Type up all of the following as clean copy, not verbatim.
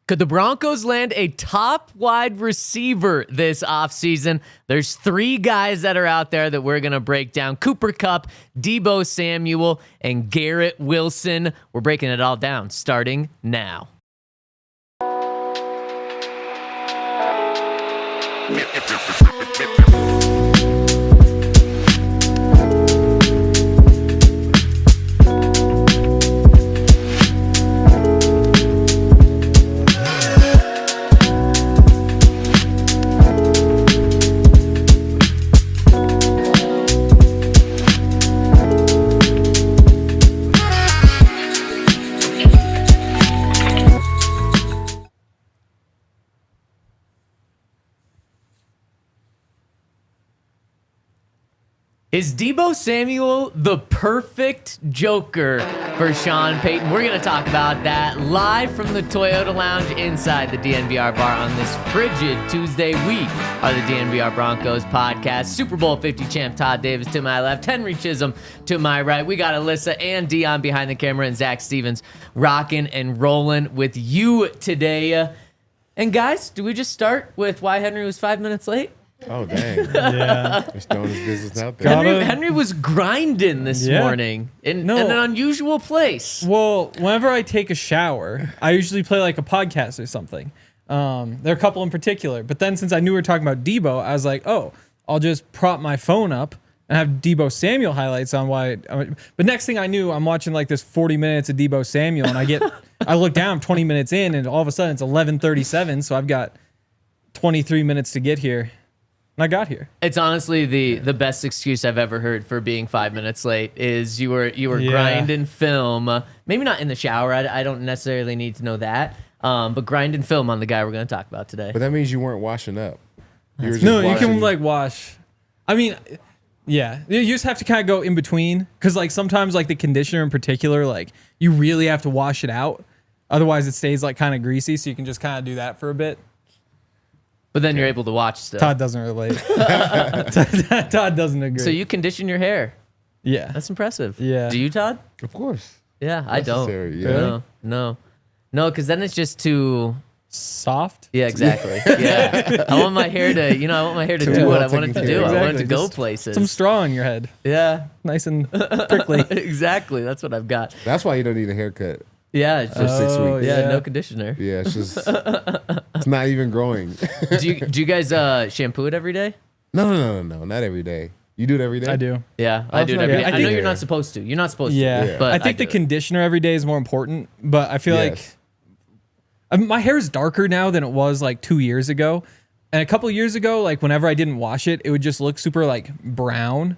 Could the Broncos land a top wide receiver this offseason? There's 3 guys that are out there that we're going to break down. Cooper Kupp, Deebo Samuel, and Garrett Wilson. We're breaking it all down starting now. Is Deebo Samuel the perfect Joker for Sean Payton? We're going to talk about that live from the Toyota Lounge inside the DNVR Bar on this frigid Tuesday. We are the DNVR Broncos Podcast. Super Bowl 50 champ Todd Davis to my left, Henry Chisholm to my right. We got Alyssa and Dion behind the camera, and Zach Stevens rocking and rolling with you today. And guys, do we just start with why Henry was 5 minutes late? Oh, dang. Yeah. He's throwing his business out there. Henry was grinding this morning in an unusual place. Well, whenever I take a shower, I usually play like a podcast or something. There are a couple in particular. But then since I knew we were talking about Deebo, I was like, oh, I'll just prop my phone up and have Deebo Samuel highlights on why. But next thing I knew, I'm watching like this 40 minutes of Deebo Samuel, and I look down, I'm 20 minutes in, and all of a sudden it's 11:37, so I've got 23 minutes to get here. And I got here. It's honestly the best excuse I've ever heard for being 5 minutes late is you were grinding film. Maybe not in the shower. I don't necessarily need to know that. But grinding film on the guy we're going to talk about today. But that means you weren't washing up. You were just You washing. can like wash. I mean, yeah, you just have to kind of go in between because like sometimes like the conditioner in particular, like you really have to wash it out. Otherwise, it stays like kind of greasy. So you can just kind of do that for a bit. But then you're able to watch still. Todd doesn't relate. Todd doesn't agree. So you condition your hair. Yeah. That's impressive. Yeah. Do you, Todd? Of course. Yeah, I don't. Necessary, yeah. No, because then it's just too soft. Yeah, exactly. Yeah, I want my hair to, do what I want it to do. Exactly. I want it to go Just places. Some straw in your head. Yeah, Nice and prickly. exactly. That's what I've got. That's why you don't need a haircut Yeah, it's for just 6 weeks. yeah, no conditioner. Yeah, it's just, it's not even growing. Do you guys shampoo it every day? No, not every day. You do it every day? I do. Yeah, I do it every day. I I know think- you're not supposed to. You're not supposed to. Yeah. But I think the do it. conditioner every day is more important, but I feel Yes. like my hair is darker now than it was like 2 years ago. And a couple of years ago, like whenever I didn't wash it, it would just look super like brown.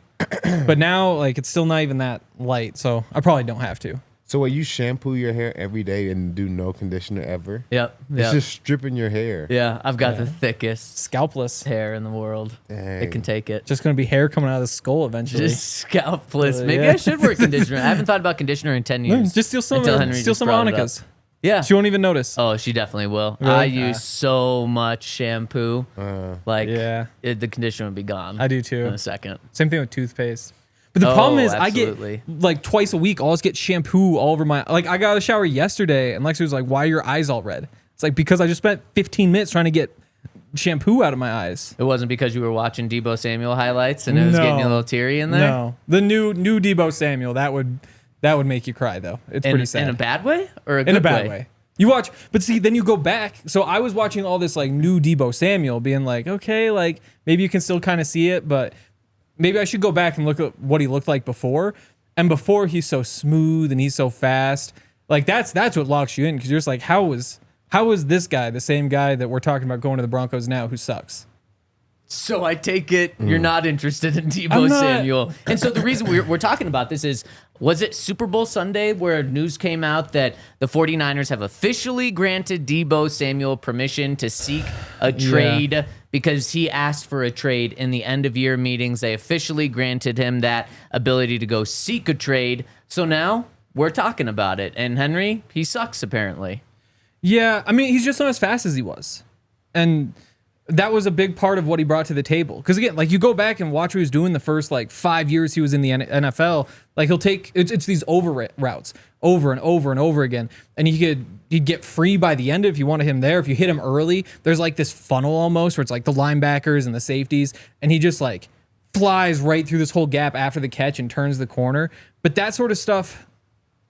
But now like it's still not even that light, so I probably don't have to. So you shampoo your hair every day and do no conditioner ever? Yep. It's just stripping your hair. Yeah, I've got the thickest Scalpless. hair in the world. Dang. It can take it. Just gonna be hair coming out of the skull eventually. Just scalpless. Maybe yeah. I should wear conditioner. I haven't thought about conditioner in 10 years. Just steal some until Henry just brought it up. Monica's. Yeah. She won't even notice. Oh, she definitely will. Really? I use so much shampoo. Yeah. The conditioner would be gone. I do too. In a second. Same thing with toothpaste. But the problem is absolutely. I get like twice a week, I'll just get shampoo all over my, like I got out of the shower yesterday and Lexi was like, why are your eyes all red? It's like, because I just spent 15 minutes trying to get shampoo out of my eyes. It wasn't because you were watching Deebo Samuel highlights and it was getting you a little teary in there? No. The new Deebo Samuel, that would make you cry though. It's pretty sad. In a bad way or a good way? In a bad way. You watch, but see, then you go back. So I was watching all this like new Deebo Samuel being like, okay, like maybe you can still kind of see it, but maybe I should go back and look at what he looked like before. And before he's so smooth and he's so fast. Like that's what locks you in because you're just like, how is this guy the same guy that we're talking about going to the Broncos now who sucks? So I take it you're not interested in Deebo Samuel. And so the reason we're talking about this is, was it Super Bowl Sunday where news came out that the 49ers have officially granted Deebo Samuel permission to seek a trade because he asked for a trade in the end of year meetings. They officially granted him that ability to go seek a trade. So now we're talking about it. And Henry, he sucks apparently. Yeah, I mean, he's just not as fast as he was. And that was a big part of what he brought to the table. Because again, like you go back and watch what he was doing the first like 5 years he was in the NFL. Like he'll take it's these over routes over and over and over again, and he'd get free by the end if you wanted him there. If you hit him early, there's like this funnel almost where it's like the linebackers and the safeties, and he just like flies right through this whole gap after the catch and turns the corner. But that sort of stuff,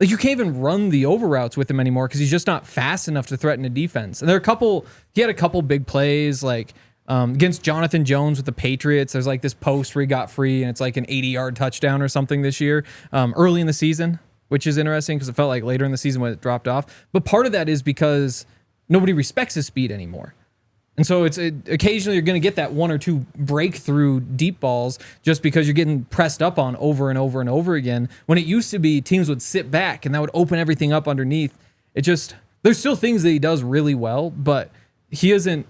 like you can't even run the over routes with him anymore because he's just not fast enough to threaten a defense. And he had a couple big plays like against Jonathan Jones with the Patriots. There's like this post where he got free and it's like an 80-yard touchdown or something this year, early in the season, which is interesting because it felt like later in the season when it dropped off. But part of that is because nobody respects his speed anymore. And so occasionally you're going to get that one or two breakthrough deep balls just because you're getting pressed up on over and over and over again. When it used to be teams would sit back and that would open everything up underneath. There's still things that he does really well, but he isn't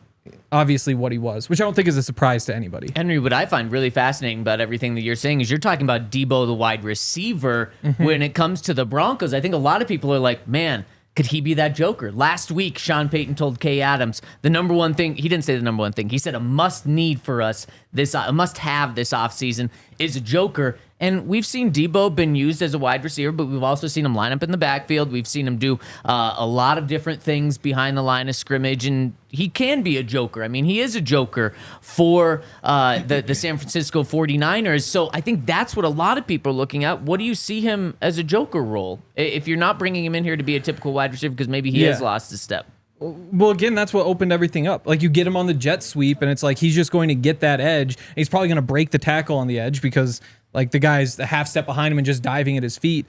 obviously what he was, which I don't think is a surprise to anybody. Henry, what I find really fascinating about everything that you're saying is you're talking about Deebo, the wide receiver. When it comes to the Broncos, I think a lot of people are like, man, could he be that joker? Last week, Sean Payton told Kay Adams the number one thing. He didn't say the number one thing. He said a must-need for us, a must-have this offseason is a joker. And we've seen Deebo been used as a wide receiver, but we've also seen him line up in the backfield. We've seen him do a lot of different things behind the line of scrimmage, and he can be a joker. I mean, he is a joker for the San Francisco 49ers. So I think that's what a lot of people are looking at. What do you see him as a joker role? If you're not bringing him in here to be a typical wide receiver because maybe he has lost his step. Well, again, that's what opened everything up. Like you get him on the jet sweep, and it's like he's just going to get that edge. And he's probably going to break the tackle on the edge because like the guy's a half step behind him and just diving at his feet.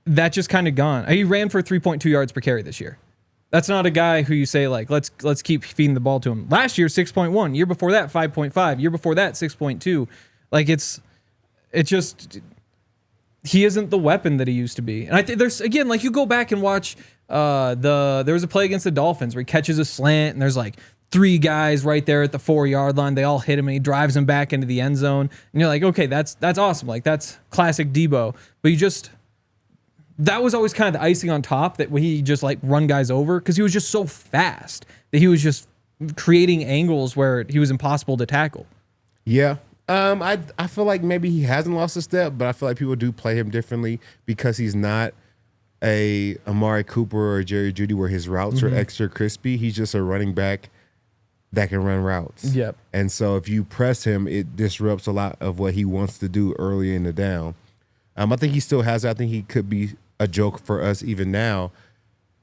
That just kind of gone. He ran for 3.2 yards per carry this year. That's not a guy who you say like let's keep feeding the ball to him. Last year 6.1, year before that 5.5, year before that 6.2. Like it's just he isn't the weapon that he used to be. And I think there's again like you go back and watch there was a play against the Dolphins where he catches a slant and there's like three guys right there at the 4-yard line. They all hit him and he drives them back into the end zone. And you're like, okay, that's awesome. Like that's classic Deebo. But that was always kind of the icing on top that he just like run guys over because he was just so fast that he was just creating angles where he was impossible to tackle. Yeah. I feel like maybe he hasn't lost a step, but I feel like people do play him differently because he's not a Amari Cooper or Jerry Jeudy where his routes are extra crispy. He's just a running back that can run routes. Yep. And so if you press him, it disrupts a lot of what he wants to do early in the down. I think he still has it. I think he could be a joke for us even now.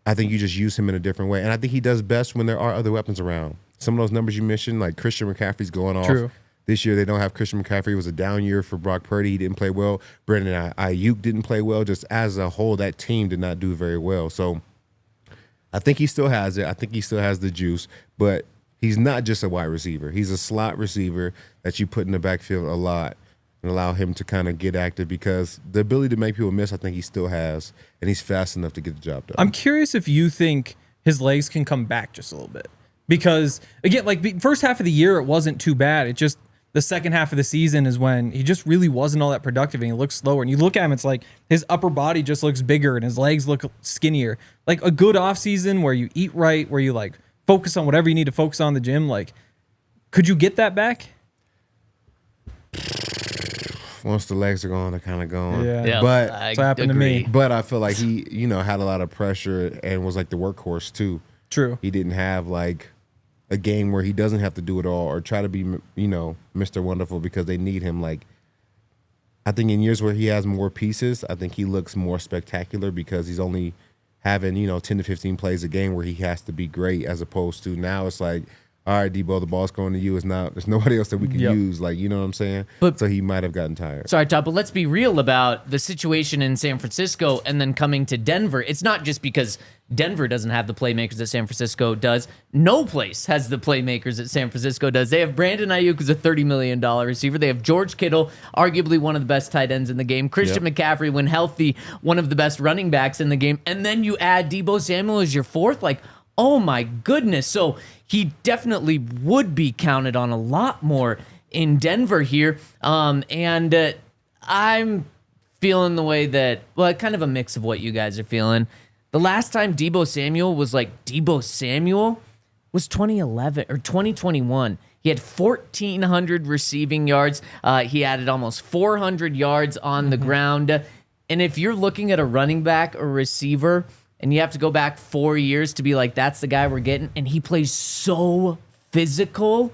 I think you just use him in a different way. And I think he does best when there are other weapons around. Some of those numbers you mentioned, like Christian McCaffrey's going off. True. This year they don't have Christian McCaffrey. It was a down year for Brock Purdy. He didn't play well. Brandon Ayuk didn't play well. Just as a whole, that team did not do very well. So I think he still has it. I think he still has the juice. But he's not just a wide receiver. He's a slot receiver that you put in the backfield a lot and allow him to kind of get active because the ability to make people miss, I think he still has, and he's fast enough to get the job done. I'm curious if you think his legs can come back just a little bit. Because, again, like the first half of the year, it wasn't too bad. It just the second half of the season is when he just really wasn't all that productive and he looks slower. And you look at him, it's like his upper body just looks bigger and his legs look skinnier. Like a good offseason where you eat right, where you like focus on whatever you need to focus on in the gym, like could you get that back? Once the legs are gone, they're kind of gone. Yeah. But that's what happened to me. But I feel like he, had a lot of pressure and was like the workhorse too. True. He didn't have like a game where he doesn't have to do it all or try to be, Mr. Wonderful because they need him. Like, I think in years where he has more pieces, I think he looks more spectacular because he's only having, 10 to 15 plays a game where he has to be great as opposed to now it's like, all right, Deebo, the ball's going to you. There's nobody else that we can use. Like, you know what I'm saying? So he might have gotten tired. Sorry, Todd, but let's be real about the situation in San Francisco and then coming to Denver. It's not just because Denver doesn't have the playmakers that San Francisco does. No place has the playmakers that San Francisco does. They have Brandon Ayuk, who's a $30 million receiver. They have George Kittle, arguably one of the best tight ends in the game. Christian McCaffrey, when healthy, one of the best running backs in the game. And then you add Deebo Samuel as your fourth. Like, oh my goodness. So he definitely would be counted on a lot more in Denver here. And I'm feeling the way that, kind of a mix of what you guys are feeling. The last time Deebo Samuel was like Deebo Samuel was 2011 or 2021. He had 1,400 receiving yards. He added almost 400 yards on the ground. And if you're looking at a running back or receiver, and you have to go back 4 years to be like, that's the guy we're getting, and he plays so physical.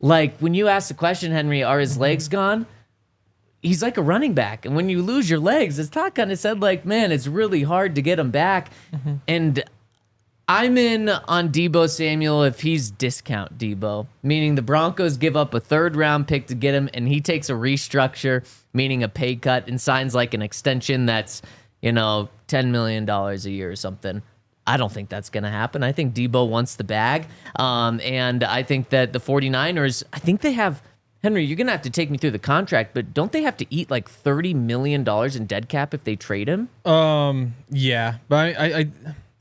Like, when you ask the question, Henry, are his legs gone? He's like a running back. And when you lose your legs, as Todd kind of said, like, man, it's really hard to get them back. And I'm in on Deebo Samuel if he's discount Deebo, meaning the Broncos give up a 3rd-round pick to get him, and he takes a restructure, meaning a pay cut, and signs like an extension that's, $10 million a year or something. I don't think that's going to happen. I think Deebo wants the bag. And I think that the 49ers, I think they have, Henry, you're going to have to take me through the contract, but don't they have to eat like $30 million in dead cap if they trade him? Yeah. But I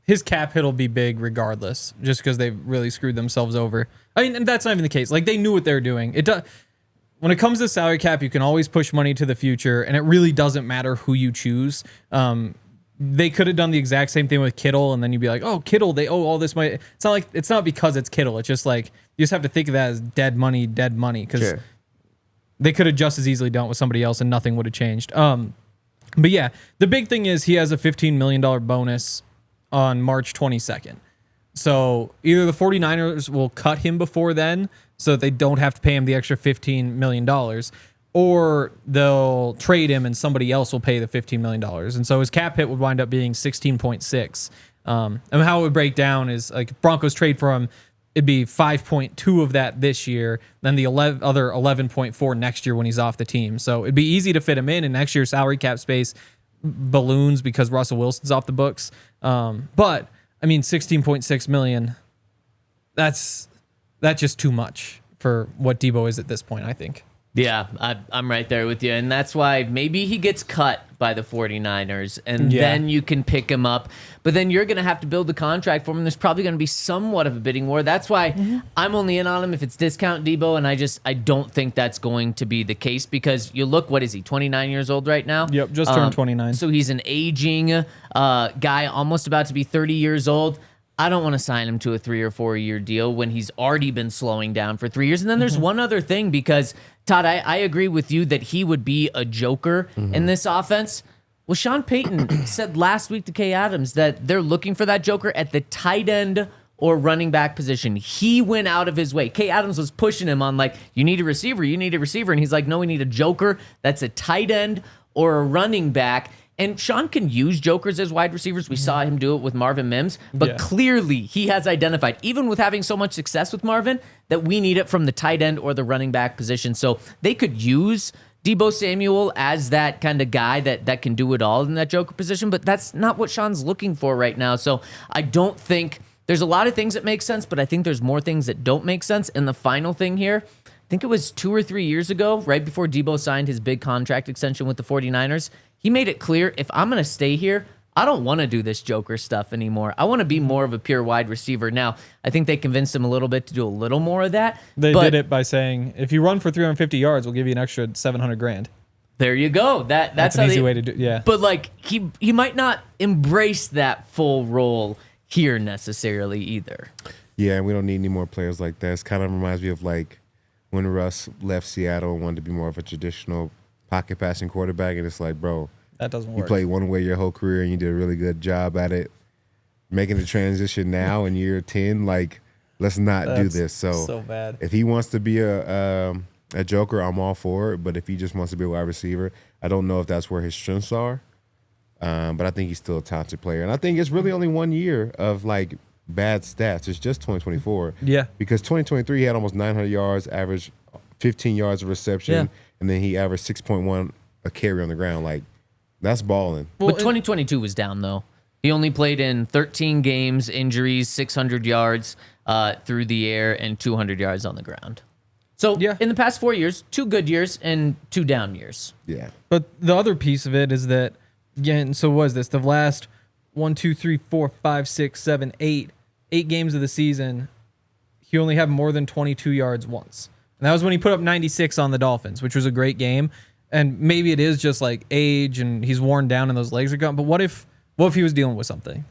his cap hit will be big regardless, just because they've really screwed themselves over. I mean, and that's not even the case. Like, they knew what they were doing. It does. When it comes to salary cap, you can always push money to the future, and it really doesn't matter who you choose. They could have done the exact same thing with Kittle, and then you'd be like, "Oh, Kittle, they owe all this money." It's not because it's Kittle. It's just like you just have to think of that as dead money, because they could have just as easily done it with somebody else, and nothing would have changed. But yeah, the big thing is he has a $15 million bonus on March 22nd. So either the 49ers will cut him before then so that they don't have to pay him the extra $15 million, or they'll trade him and somebody else will pay the $15 million. And so his cap hit would wind up being 16.6. And how it would break down is like Broncos trade for him, it'd be 5.2 of that this year, then the other 11.4 next year when he's off the team. So it'd be easy to fit him in, and next year's salary cap space balloons because Russell Wilson's off the books. But I mean, 16.6 million, that's just too much for what Deebo is at this point, I think. Yeah, I'm right there with you. And that's why maybe he gets cut by the 49ers, and then you can pick him up. But then you're going to have to build the contract for him. There's probably going to be somewhat of a bidding war. That's why I'm only in on him if it's discount Deebo, and I don't think that's going to be the case, because you look, what is he, 29 years old right now? Yep, just turned 29. So he's an aging guy, almost about to be 30 years old. I don't want to sign him to a 3 or 4 year deal when he's already been slowing down for 3 years. And then there's one other thing, because, Todd, I agree with you that he would be a joker in this offense. Well, Sean Payton said last week to Kay Adams that they're looking for that joker at the tight end or running back position. He went out of his way. Kay Adams was pushing him on, like, you need a receiver. And he's like, no, we need a joker that's a tight end or a running back. And Sean can use jokers as wide receivers. We saw him do it with Marvin Mims. But clearly he has identified, even with having so much success with Marvin, that we need it from the tight end or the running back position. So they could use Deebo Samuel as that kind of guy that can do it all in that joker position. But that's not what Sean's looking for right now. So I don't think there's a lot of things that make sense, but I think there's more things that don't make sense. And the final thing here, I think it was 2 or 3 years ago, right before Deebo signed his big contract extension with the 49ers, he made it clear, if I'm going to stay here, I don't want to do this joker stuff anymore. I want to be more of a pure wide receiver. Now, I think they convinced him a little bit to do a little more of that. They did it by saying, if you run for 350 yards, we'll give you an extra $700,000. There you go. That's an easy way to do it. Yeah. But like he might not embrace that full role here necessarily either. Yeah, and we don't need any more players like that. It kind of reminds me of like when Russ left Seattle and wanted to be more of a traditional pocket passing quarterback, and it's like, bro, that doesn't work. You played one way your whole career, and you did a really good job at it. Making the transition now in year 10, like, let's not do this. So bad. If he wants to be a joker, I'm all for it. But if he just wants to be a wide receiver, I don't know if that's where his strengths are. But I think he's still a talented player, and I think it's really only 1 year of like bad stats. It's just 2024. Yeah. Because 2023 he had almost 900 yards, averaged 15 yards of reception, and then he averaged 6.1 a carry on the ground. Like, that's balling. Well, but 2022 was down, though. He only played in 13 games, injuries, 600 yards through the air, and 200 yards on the ground. So in the past 4 years, 2 good years and 2 down years. Yeah. But the other piece of it is that, again, so was this the last 1, 2, 3, 4, 5, 6, 7, 8 games of the season, he only had more than 22 yards once. And that was when he put up 96 on the Dolphins, which was a great game. And maybe it is just like age and he's worn down and those legs are gone. But what if he was dealing with something?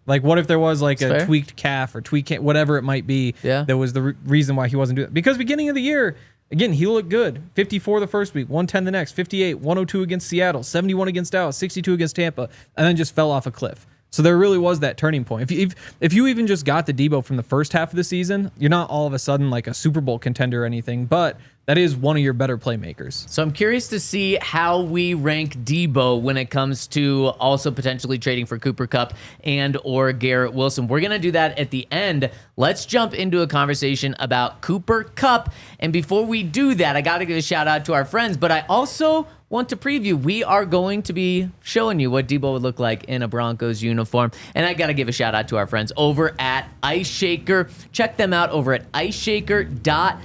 Like, what if there was like That's a fair. tweaked calf or whatever it might be? Yeah. That was the reason why he wasn't doing it. Because beginning of the year, again, he looked good. 54 the first week, 110 the next, 58, 102 against Seattle, 71 against Dallas, 62 against Tampa, and then just fell off a cliff. So there really was that turning point. If you even just got the Deebo from the first half of the season, you're not all of a sudden like a Super Bowl contender or anything, but that is one of your better playmakers. So I'm curious to see how we rank Deebo when it comes to also potentially trading for Cooper Kupp and or Garrett Wilson. We're going to do that at the end. Let's jump into a conversation about Cooper Kupp. And before we do that, I got to give a shout out to our friends, but I also want to preview. We are going to be showing you what Deebo would look like in a Broncos uniform. And I got to give a shout out to our friends over at Ice Shaker. Check them out over at iceshaker.com.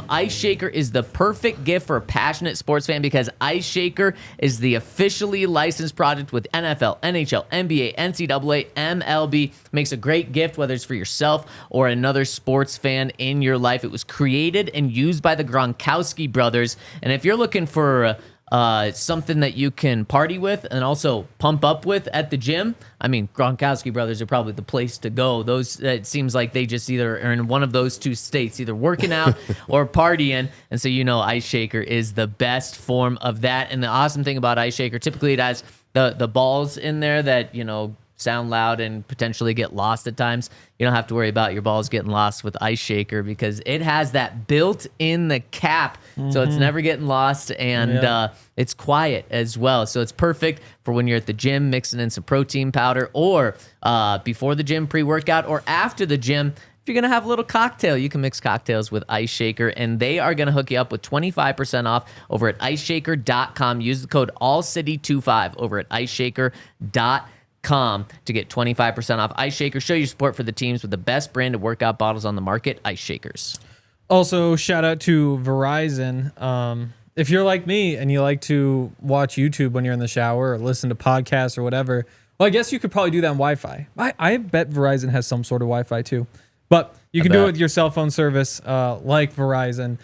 Ice Shaker is the perfect gift for a passionate sports fan because Ice Shaker is the officially licensed product with NFL, NHL, NBA, NCAA, MLB. Makes a great gift, whether it's for yourself or another sports fan in your life. It was created and used by the Gronkowski brothers. And if you're looking for something that you can party with and also pump up with at the gym, I mean, Gronkowski brothers are probably the place to go. Those, it seems like they just either are in one of those two states, either working out or partying. And so, Ice Shaker is the best form of that. And the awesome thing about Ice Shaker, typically it has the balls in there that, sound loud and potentially get lost at times. You don't have to worry about your balls getting lost with Ice Shaker because it has that built in the cap, so it's never getting lost, and it's quiet as well. So it's perfect for when you're at the gym mixing in some protein powder, or before the gym pre-workout, or after the gym. If you're going to have a little cocktail, you can mix cocktails with Ice Shaker, and they are going to hook you up with 25% off over at iceshaker.com. Use the code ALLCITY25 over at iceshaker.com to get 25% off. Ice Shaker, show your support for the teams with the best brand of workout bottles on the market, Ice Shakers. Also, shout out to Verizon. If you're like me and you like to watch YouTube when you're in the shower or listen to podcasts or whatever, well, I guess you could probably do that on Wi-Fi. I bet Verizon has some sort of Wi-Fi too. But you can do it with your cell phone service like Verizon.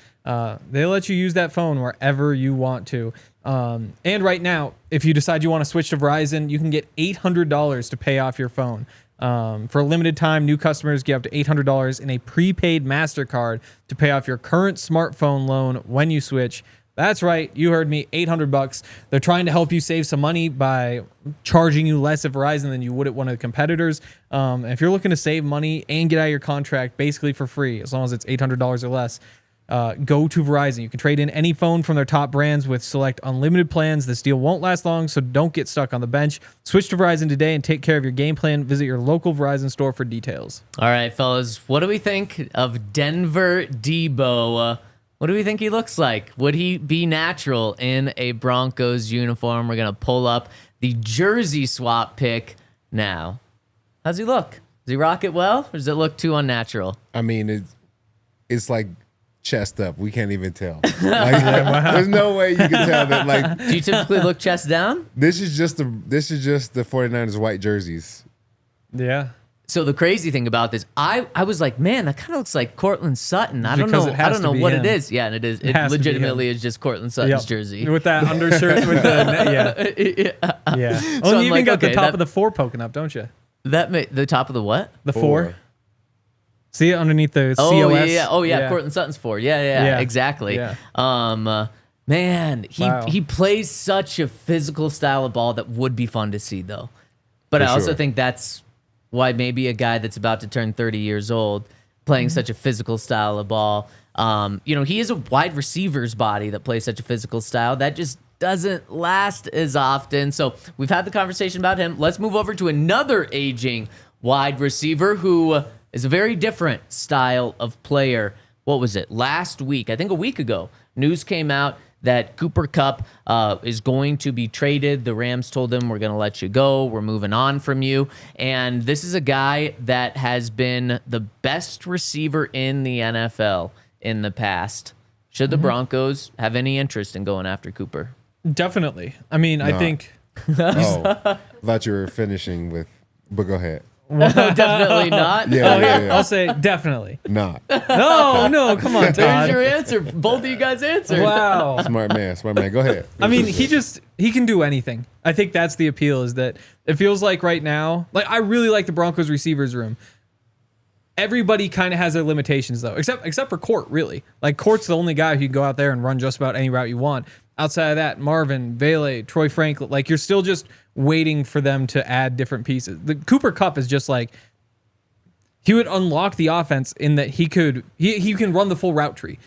They let you use that phone wherever you want to. And right now, if you decide you want to switch to Verizon, you can get $800 to pay off your phone. For a limited time, new customers get up to $800 in a prepaid MasterCard to pay off your current smartphone loan when you switch. That's right, you heard me, $800. They're trying to help you save some money by charging you less at Verizon than you would at one of the competitors. And if you're looking to save money and get out of your contract basically for free, as long as it's $800 or less, go to Verizon. You can trade in any phone from their top brands with select unlimited plans. This deal won't last long, so don't get stuck on the bench. Switch to Verizon today and take care of your game plan. Visit your local Verizon store for details. All right, fellas, what do we think of Denver Deebo? What do we think he looks like? Would he be natural in a Broncos uniform? We're going to pull up the jersey swap pick now. How's he look? Does he rock it well, or does it look too unnatural? I mean, it's like chest up. We can't even tell. There's no way you can tell that. Like, Do you typically look chest down? this is just the 49ers white jerseys. Yeah. So the crazy thing about this, I was like, man, that kind of looks like Courtland Sutton. I don't Because know. it has I don't to know be what him. it is. Yeah, and it is. It has to be legitimately him. is just Courtland Sutton's jersey. With that undershirt with the yeah. So Oh, I'm you like, even got okay, the top that- of the 4 poking up, don't you? The top of the what? The 4. See it underneath the Oh COS? yeah. Oh yeah. Courtland Sutton's 4. Yeah. Exactly. Yeah. Man, Wow. he plays such a physical style of ball that would be fun to see though. But For I also sure. think that's why maybe a guy that's about to turn 30 years old playing such a physical style of ball. He is a wide receiver's body that plays such a physical style that just doesn't last as often. So we've had the conversation about him. Let's move over to another aging wide receiver who is a very different style of player. What was it? Last week, I think a week ago, news came out that Cooper Kupp is going to be traded. The Rams told him, we're going to let you go. We're moving on from you. And this is a guy that has been the best receiver in the NFL in the past. Should the Broncos have any interest in going after Cooper? Definitely. I mean, I No. think Oh, I thought you were finishing with, but go ahead. Well, definitely not. Yeah. I'll say definitely. Not. No, come on, There's Todd. your answer. Both of you guys answered. Wow. Smart man. Go ahead. I mean, he can do anything. I think that's the appeal, is that it feels like right now, like I really like the Broncos receivers room. Everybody kind of has their limitations though, except for Court, really. Like Court's the only guy who can go out there and run just about any route you want. Outside of that, Marvin, Vele, Troy Franklin, like you're still just waiting for them to add different pieces. The Cooper Kupp is just like, he would unlock the offense in that he can run the full route tree.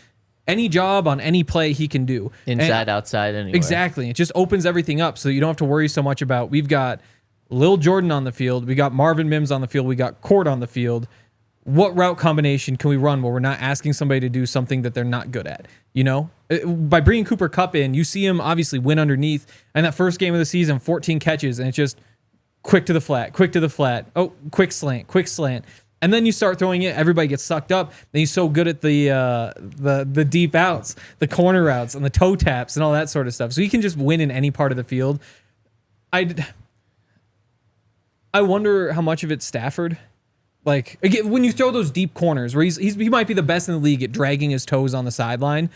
Any job on any play he can do. Inside, outside, anywhere. Exactly. It just opens everything up so you don't have to worry so much about, we've got Lil Jordan on the field, we got Marvin Mims on the field, we got Court on the field. What route combination can we run where we're not asking somebody to do something that they're not good at? You know, by bringing Cooper Kupp in, you see him obviously win underneath. And that first game of the season, 14 catches, and it's just quick to the flat. Oh, quick slant. And then you start throwing it, everybody gets sucked up. And he's so good at the deep outs, the corner routes, and the toe taps, and all that sort of stuff. So he can just win in any part of the field. I wonder how much of it's Stafford. Like, again, when you throw those deep corners where he might be the best in the league at dragging his toes on the sideline,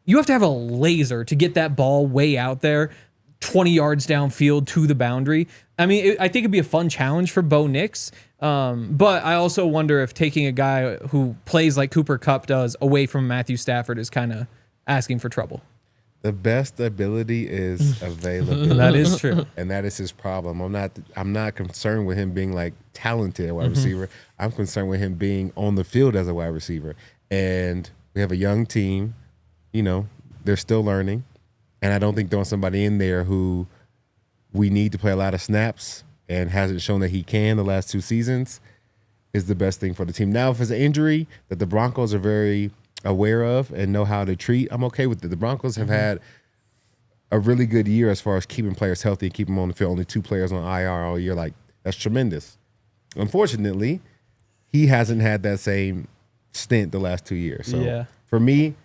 you have to have a laser to get that ball way out there, 20 yards downfield to the boundary. I mean, I think it'd be a fun challenge for Bo Nix, but I also wonder if taking a guy who plays like Cooper Kupp does away from Matthew Stafford is kind of asking for trouble. The best ability is availability. That is true. And that is his problem. I'm not concerned with him being like talented at wide receiver. I'm concerned with him being on the field as a wide receiver. And we have a young team, you know, they're still learning. And I don't think throwing somebody in there who we need to play a lot of snaps and hasn't shown that he can the last 2 seasons is the best thing for the team. Now, if it's an injury that the Broncos are very aware of and know how to treat, I'm okay with it. The Broncos have had a really good year as far as keeping players healthy and keeping them on the field. Only 2 players on IR all year. Like, that's tremendous. Unfortunately, he hasn't had that same stint the last 2 years. So for me,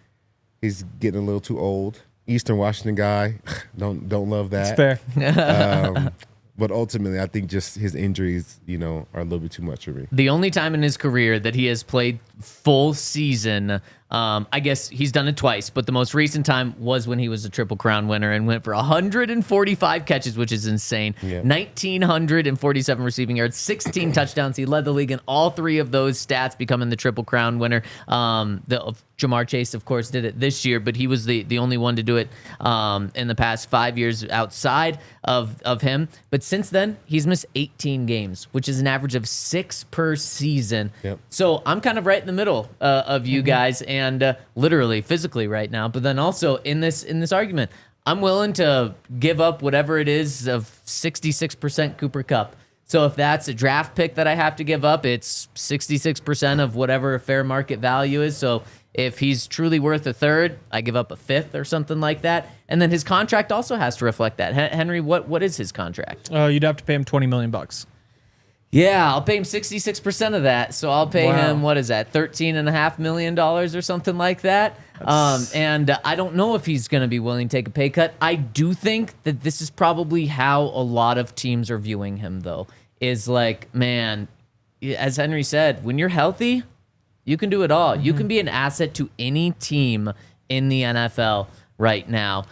he's getting a little too old. Eastern Washington guy, don't love that. It's fair. But ultimately, I think just his injuries, you know, are a little bit too much for me. The only time in his career that he has played full season, I guess he's done it twice, but the most recent time was when he was a Triple Crown winner and went for 145 catches, which is insane. Yeah. 1,947 receiving yards, 16 touchdowns. He led the league in all 3 of those stats, becoming the Triple Crown winner. Jamar Chase, of course, did it this year, but he was the only one to do it in the past 5 years outside of him. But since then, he's missed 18 games, which is an average of 6 per season. Yep. So I'm kind of right in the middle of you guys, and literally, physically right now. But then also in this argument, I'm willing to give up whatever it is of 66% Cooper Kupp. So if that's a draft pick that I have to give up, it's 66% of whatever a fair market value is. So if he's truly worth a third, I give up a fifth or something like that. And then his contract also has to reflect that. Henry, what is his contract? You'd have to pay him $20 million. Yeah, I'll pay him 66% of that. So I'll pay him, what is that, $13.5 million or something like that. And I don't know if he's going to be willing to take a pay cut. I do think that this is probably how a lot of teams are viewing him, though, is like, man, as Henry said, when you're healthy, you can do it all. You can be an asset to any team in the NFL right now.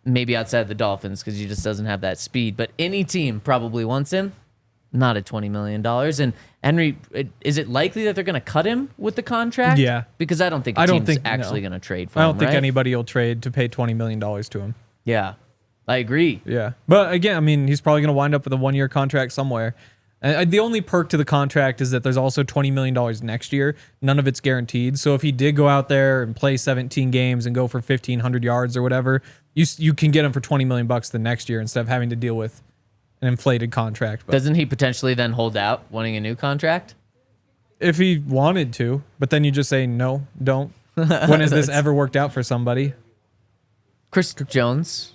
Maybe outside of the Dolphins because he just doesn't have that speed. But any team probably wants him. Not at $20 million. And Henry, is it likely that they're going to cut him with the contract? Yeah. Because I don't think the team's actually going to trade for him. I don't think anybody will trade to pay $20 million to him. Yeah, I agree. Yeah. But again, I mean, he's probably going to wind up with a 1-year contract somewhere. And the only perk to the contract is that there's also $20 million next year. None of it's guaranteed. So if he did go out there and play 17 games and go for 1,500 yards or whatever, you can get him for $20 million the next year instead of having to deal with an inflated contract. But doesn't he potentially then hold out wanting a new contract? If he wanted to, but then you just say, no, don't. When has this ever worked out for somebody? Chris Jones.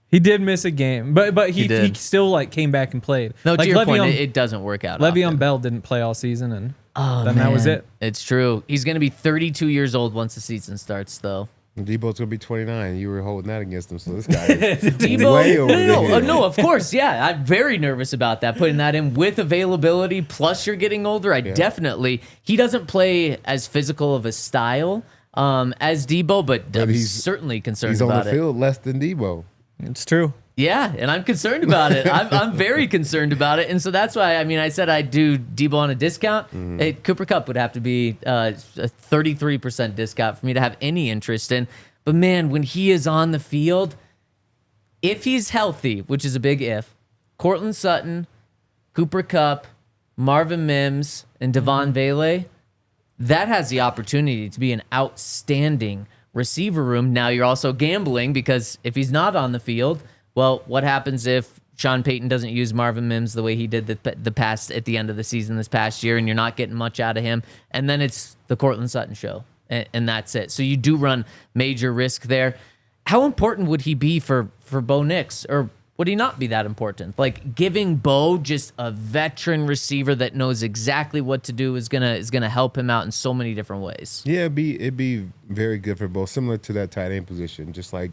He did miss a game, but he still came back and played. No, to your point, it doesn't work out. Le'Veon Bell didn't play all season, and that was it. It's true. He's going to be 32 years old once the season starts, though. Deebo's gonna be 29. You were holding that against him, so this guy is Deebo, way over the hill. no, of course, yeah. I'm very nervous about that. Putting that in with availability, plus you're getting older. Definitely. He doesn't play as physical of a style as Deebo, but I'm certainly concerned about it. He's on the field less than Deebo. It's true. Yeah, and I'm concerned about it. I'm very concerned about it, and so that's why. I mean, I said I'd do Deebo on a discount. Cooper Kupp would have to be a 33% discount for me to have any interest in. But man, when he is on the field, if he's healthy, which is a big if, Courtland Sutton, Cooper Kupp, Marvin Mims, and Devon Vele, that has the opportunity to be an outstanding receiver room. Now you're also gambling because if he's not on the field, well, what happens if Sean Payton doesn't use Marvin Mims the way he did the past at the end of the season this past year, and you're not getting much out of him, and then it's the Courtland Sutton show, and that's it. So you do run major risk there. How important would he be for Bo Nix, or would he not be that important? Like giving Bo just a veteran receiver that knows exactly what to do is gonna help him out in so many different ways. Yeah, it'd be very good for Bo, similar to that tight end position, just like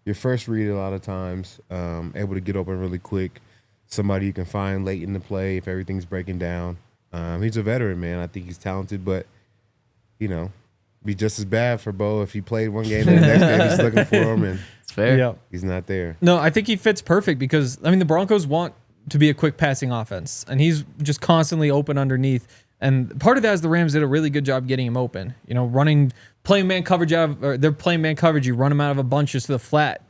your first read a lot of times, able to get open really quick, somebody you can find late in the play if everything's breaking down. He's a veteran, man. I think he's talented, but, be just as bad for Bo if he played one game and the next game he's looking for him and It's fair. Yep. he's not there. No, I think he fits perfect because, the Broncos want to be a quick passing offense, and he's just constantly open underneath. And part of that is the Rams did a really good job getting him open. Playing man coverage they're playing man coverage. You run him out of a bunch just to the flat.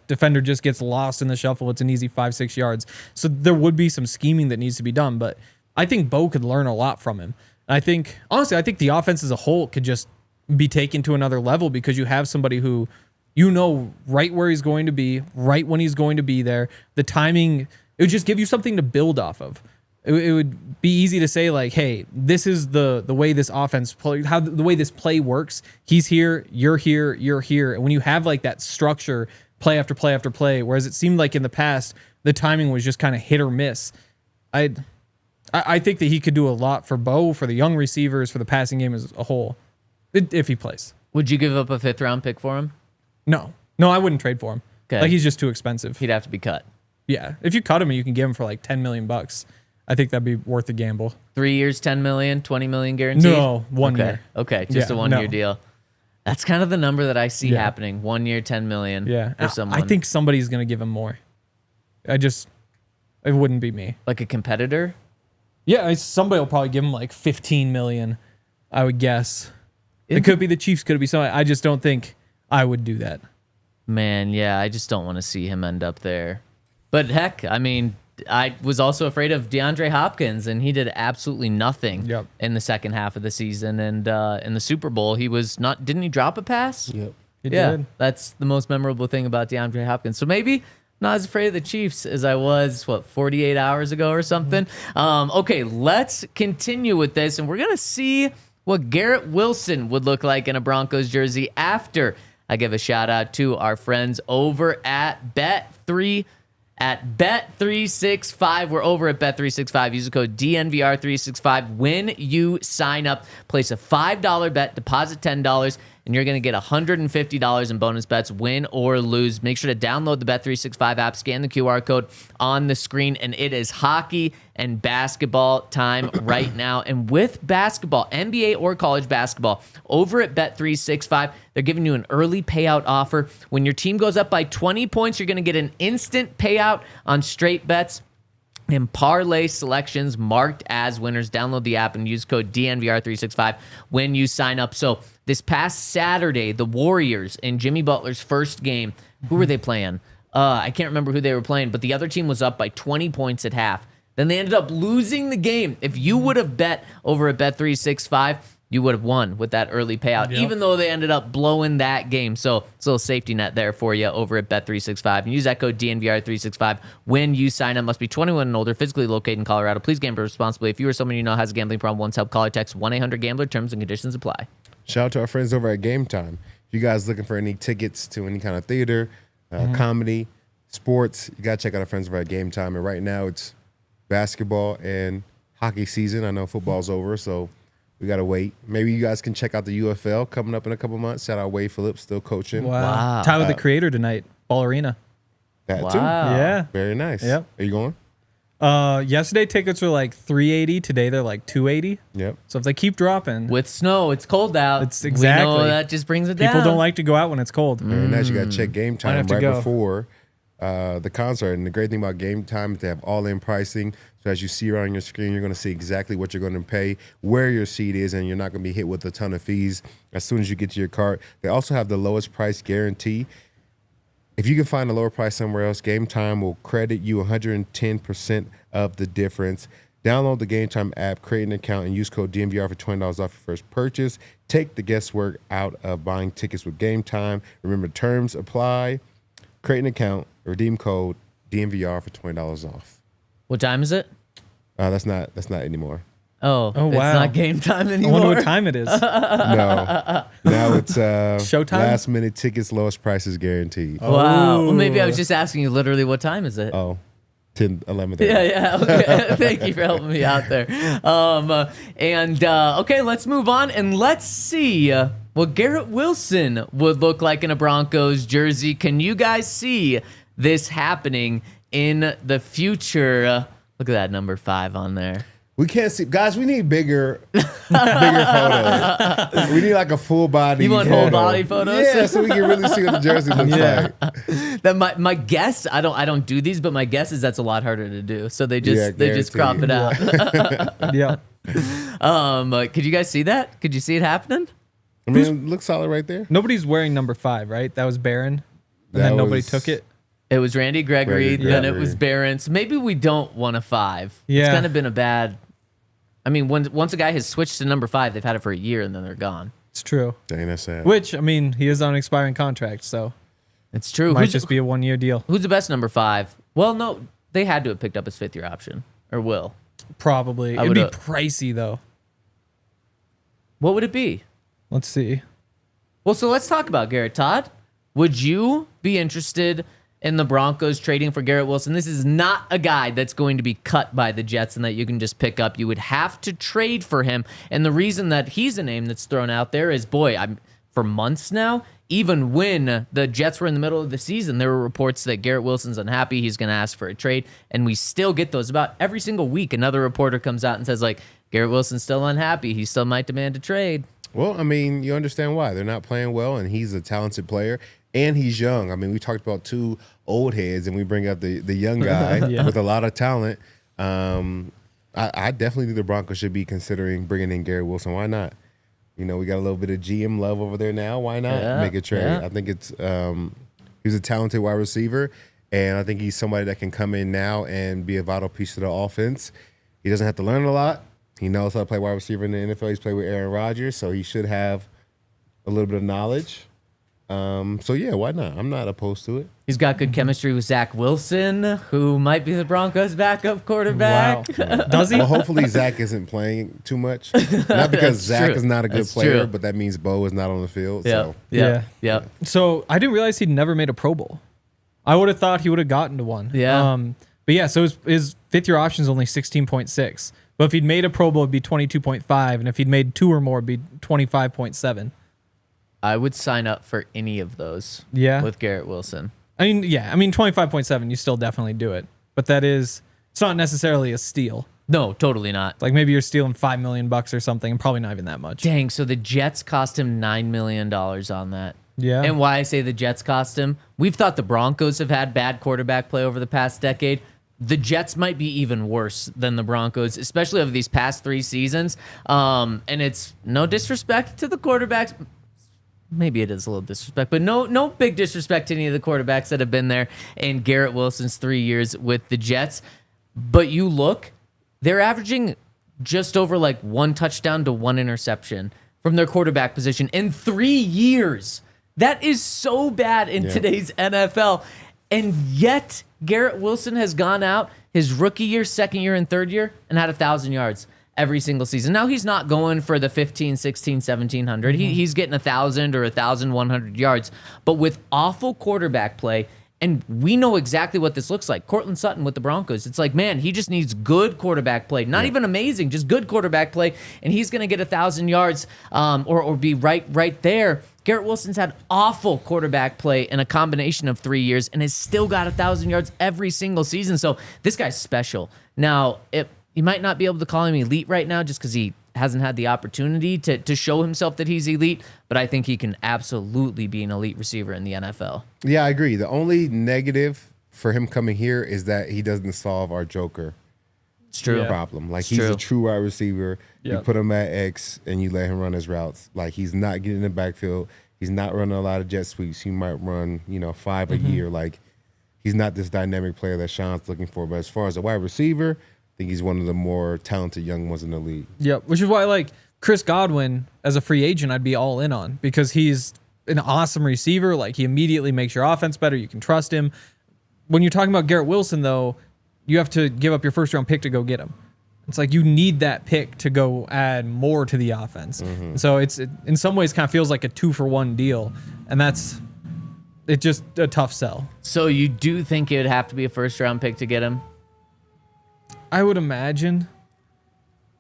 Defender just gets lost in the shuffle. It's an easy 5-6 yards. So there would be some scheming that needs to be done. But I think Bo could learn a lot from him. And I think the offense as a whole could just be taken to another level because you have somebody who right where he's going to be, right when he's going to be there. The timing, it would just give you something to build off of. It would be easy to say, like, hey, this is the way this offense play, the way this play works. He's here, you're here, you're here. And when you have like that structure, play after play after play, whereas it seemed like in the past the timing was just kind of hit or miss. I think that he could do a lot for Bo, for the young receivers, for the passing game as a whole, if he plays. Would you give up a 5th round pick for him? No, I wouldn't trade for him. Okay. Like, he's just too expensive. He'd have to be cut. Yeah, if you cut him and you can get him for like $10 million, I think that'd be worth the gamble. 3 years, $10 million, $20 million guaranteed? No, 1 year. Okay, just a 1 year deal. That's kind of the number that I see happening. 1 year, $10 million for someone. I think somebody's going to give him more. It wouldn't be me. Like a competitor? Yeah, somebody will probably give him like $15 million, I would guess. It could be the Chiefs, could be somebody. I just don't think I would do that. Man, yeah, I just don't want to see him end up there. But heck, I was also afraid of DeAndre Hopkins, and he did absolutely nothing in the second half of the season. And in the Super Bowl, he was not. Didn't he drop a pass? Yep. He did. That's the most memorable thing about DeAndre Hopkins. So maybe not as afraid of the Chiefs as I was, 48 hours ago or something. Okay, let's continue with this, and we're gonna see what Garrett Wilson would look like in a Broncos jersey after I give a shout out to our friends over at Bet365. We're over at Bet365. Use the code DNVR365 when you sign up. Place a $5 bet, deposit $10, and you're going to get $150 in bonus bets, win or lose. Make sure to download the Bet365 app, scan the QR code on the screen, and it is hockey and basketball time right now. And with basketball, NBA or college basketball, over at Bet365, they're giving you an early payout offer. When your team goes up by 20 points, you're going to get an instant payout on straight bets and parlay selections marked as winners. Download the app and use code DNVR365 when you sign up. So this past Saturday, the Warriors in Jimmy Butler's first game, who were they playing? I can't remember who they were playing, but the other team was up by 20 points at half. Then they ended up losing the game. If you would have bet over at Bet365, you would have won with that early payout, even though they ended up blowing that game. So it's a little safety net there for you over at Bet365. And use that code DNVR365 when you sign up. Must be 21 and older, physically located in Colorado. Please gamble responsibly. If you or someone you know has a gambling problem, once help, call or text 1-800-GAMBLER. Terms and conditions apply. Shout out to our friends over at Game Time. If you guys looking for any tickets to any kind of theater, comedy, sports, you got to check out our friends over at Game Time. And right now it's basketball and hockey season. I know football's over, so We got to wait. Maybe you guys can check out the UFL coming up in a couple months. Shout out Wade Phillips, still coaching. Wow. Tyler, the Creator tonight, Ball Arena. That Wow. too. Yeah. Very nice. Yep. Are you going? Yesterday tickets were like $380. Today they're like $280. Yep. So if they keep dropping, With snow, it's cold out. It's We exactly. know that just brings it down. people don't like to go out when it's cold. Very nice. You got to check Game Time have to right go. before the concert. And the great thing about Game Time is they have all-in pricing. So as you see around your screen, you're going to see exactly what you're going to pay, where your seat is, and you're not going to be hit with a ton of fees as soon as you get to your cart. They also have the lowest price guarantee. If you can find a lower price somewhere else, Game Time will credit you 110% of the difference. Download the Game Time app, create an account, and use code DNVR for $20 off your first purchase. Take the guesswork out of buying tickets with Game Time. Remember, terms apply. Create an account, redeem code DNVR for $20 off. What time is it? That's not anymore. Oh, Oh, it's wow. not game time I anymore. wonder what time it is. No, now it's Showtime? last minute tickets, lowest prices guaranteed. Wow. Well, maybe I was Ooh. just asking you literally what time is it? 10, 11. Yeah. Okay. Thank you for helping me out there. Okay, let's move on and let's see what Garrett Wilson would look like in a Broncos jersey. Can you guys see this happening in the future? Look at that number 5 on there. We can't see, guys. We need bigger photos. We need like a full body. You want photo. full body photos? Yeah, so we can really see what the jersey looks Yeah. like. That my guess, I don't do these, but my guess is that's a lot harder to do. So they just Yeah, crop it guaranteed. out. Yeah. Could you guys see that? Could you see it happening? I mean, it looks solid right there. Nobody's wearing number 5, right? That was Barron. And That then nobody was- took it. It was Randy Gregory, Randy then it Gregory. was Barron. So maybe we don't want a 5. It's Yeah. kind of been a bad. I mean, once a guy has switched to number 5, they've had it for a year and then they're gone. It's true. Dang, that's sad. Which, I mean, he is on an expiring contract, so It's true. it might just be a 1-year deal. Who's the best number 5? Well, no, they had to have picked up his 5th year option, or will. Probably. I It'd be would've- pricey, though. What would it be? Let's see. Well, so let's talk about Garrett Todd. Would you be interested in the Broncos trading for Garrett Wilson? This is not a guy that's going to be cut by the Jets and that you can just pick up. You would have to trade for him. And the reason that he's a name that's thrown out there is, for months now, even when the Jets were in the middle of the season, there were reports that Garrett Wilson's unhappy. He's going to ask for a trade. And we still get those about every single week. Another reporter comes out and says, like, Garrett Wilson's still unhappy. He still might demand a trade. Well, I mean, you understand why. They're not playing well, and he's a talented player, and he's young. I mean, we talked about 2 old heads, and we bring up the young guy Yeah. with a lot of talent. I definitely think the Broncos should be considering bringing in Garrett Wilson. Why not? You know, we got a little bit of GM love over there now. Why not Yeah, make a trade? yeah. I think it's he's a talented wide receiver, and I think he's somebody that can come in now and be a vital piece of the offense. He doesn't have to learn a lot. He knows how to play wide receiver in the NFL. He's played with Aaron Rodgers, so he should have a little bit of knowledge. So, yeah, why not? I'm not opposed to it. He's got good chemistry with Zach Wilson, who might be the Broncos' backup quarterback. Wow. Does he? Well, hopefully Zach isn't playing too much. Not because That's Zach true. is not a good That's player, true. but that means Bo is not on the field. Yeah. So, Yeah. Yeah. Yeah. So I didn't realize he'd never made a Pro Bowl. I would have thought he would have gotten to one. Yeah. But yeah, so his 5th year option is only 16.6. But if he'd made a Pro Bowl, it'd be 22.5. And if he'd made 2 or more, it'd be 25.7. I would sign up for any of those. Yeah. With Garrett Wilson. I mean, yeah. I mean, 25.7, you still definitely do it. But it's not necessarily a steal. No, totally not. Like maybe you're stealing $5 million or something, and probably not even that much. Dang, so the Jets cost him $9 million on that. Yeah. And why I say the Jets cost him, we've thought the Broncos have had bad quarterback play over the past decade. The Jets might be even worse than the Broncos, especially over these past 3 seasons. And it's no disrespect to the quarterbacks. Maybe it is a little disrespect, but no big disrespect to any of the quarterbacks that have been there in Garrett Wilson's 3 years with the Jets. But you look, they're averaging just over like 1 touchdown to 1 interception from their quarterback position in 3 years. That is so bad in today's NFL. And yet, Garrett Wilson has gone out his rookie year, 2nd year, and 3rd year and had 1,000 yards every single season. Now, he's not going for the 15, 16, 1,700. He's getting 1,000 or 1,100 yards. But with awful quarterback play And we know exactly what this looks like. Courtland Sutton with the Broncos. It's like, man, he just needs good quarterback play. Not even amazing, just good quarterback play. And he's going to get 1,000 yards or be right there. Garrett Wilson's had awful quarterback play in a combination of 3 years and has still got 1,000 yards every single season. So this guy's special. Now, you might not be able to call him elite right now just because he hasn't had the opportunity to show himself that he's elite, but I think he can absolutely be an elite receiver in the NFL. Yeah, I agree. The only negative for him coming here is that he doesn't solve our Joker It's true. problem. Like, It's he's true. a true wide receiver. You Yep. put him at X and you let him run his routes. Like, he's not getting in the backfield. He's not running a lot of jet sweeps. He might run, 5 a year. Like, he's not this dynamic player that Sean's looking for. But as far as a wide receiver, I think he's one of the more talented young ones in the league. Yep, which is why like Chris Godwin as a free agent, I'd be all in on because he's an awesome receiver. Like he immediately makes your offense better. You can trust him. When you're talking about Garrett Wilson, though, you have to give up your first round pick to go get him. It's like you need that pick to go add more to the offense. So it in some ways kind of feels like a 2-for-1 deal, and it's just a tough sell. So you do think it would have to be a first-round pick to get him? I would imagine.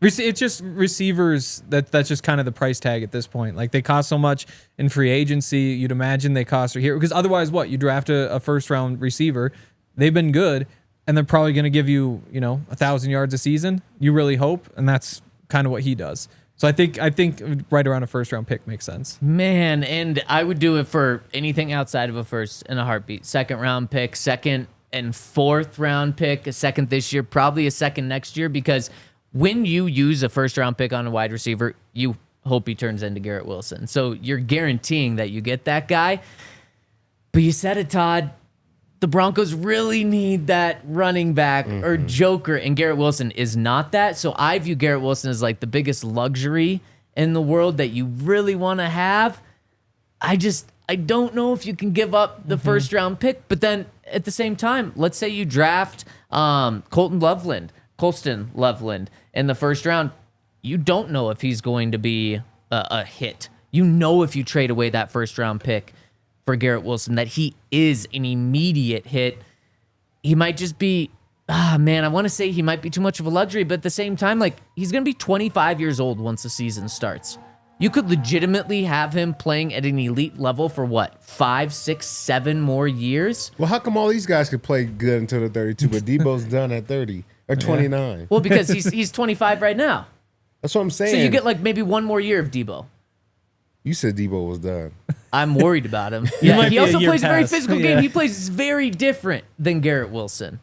It's just receivers that's just kind of the price tag at this point. Like they cost so much in free agency. You'd imagine they cost here because otherwise, what you draft a first round receiver, they've been good and they're probably going to give you 1,000 yards a season. You really hope, and that's kind of what he does. So I think right around a first round pick makes sense. Man, and I would do it for anything outside of a first in a heartbeat. Second round pick, second and fourth round pick, a second this year, probably a second next year, because when you use a first round pick on a wide receiver, you hope he turns into Garrett Wilson. So you're guaranteeing that you get that guy. But you said it, Todd. The Broncos really need that running back or joker, and Garrett Wilson is not that. So I view Garrett Wilson as like the biggest luxury in the world that you really want to have. I don't know if you can give up the first round pick, but then at the same time, let's say you draft Colston Loveland in the first round. You don't know if he's going to be a hit. If you trade away that first round pick for Garrett Wilson, that he is an immediate hit. He might just be, I want to say he might be too much of a luxury, but at the same time, like he's going to be 25 years old once the season starts. You could legitimately have him playing at an elite level for what, 5, 6, 7 more years? Well, how come all these guys could play good until they're 32, but Deebo's done at 30 or 29? Well, because he's 25 right now. That's what I'm saying. So you get like maybe one more year of Deebo. You said Deebo was done. I'm worried about him. might Yeah, he be a also year plays a very past. physical Yeah. game. He plays very different than Garrett Wilson.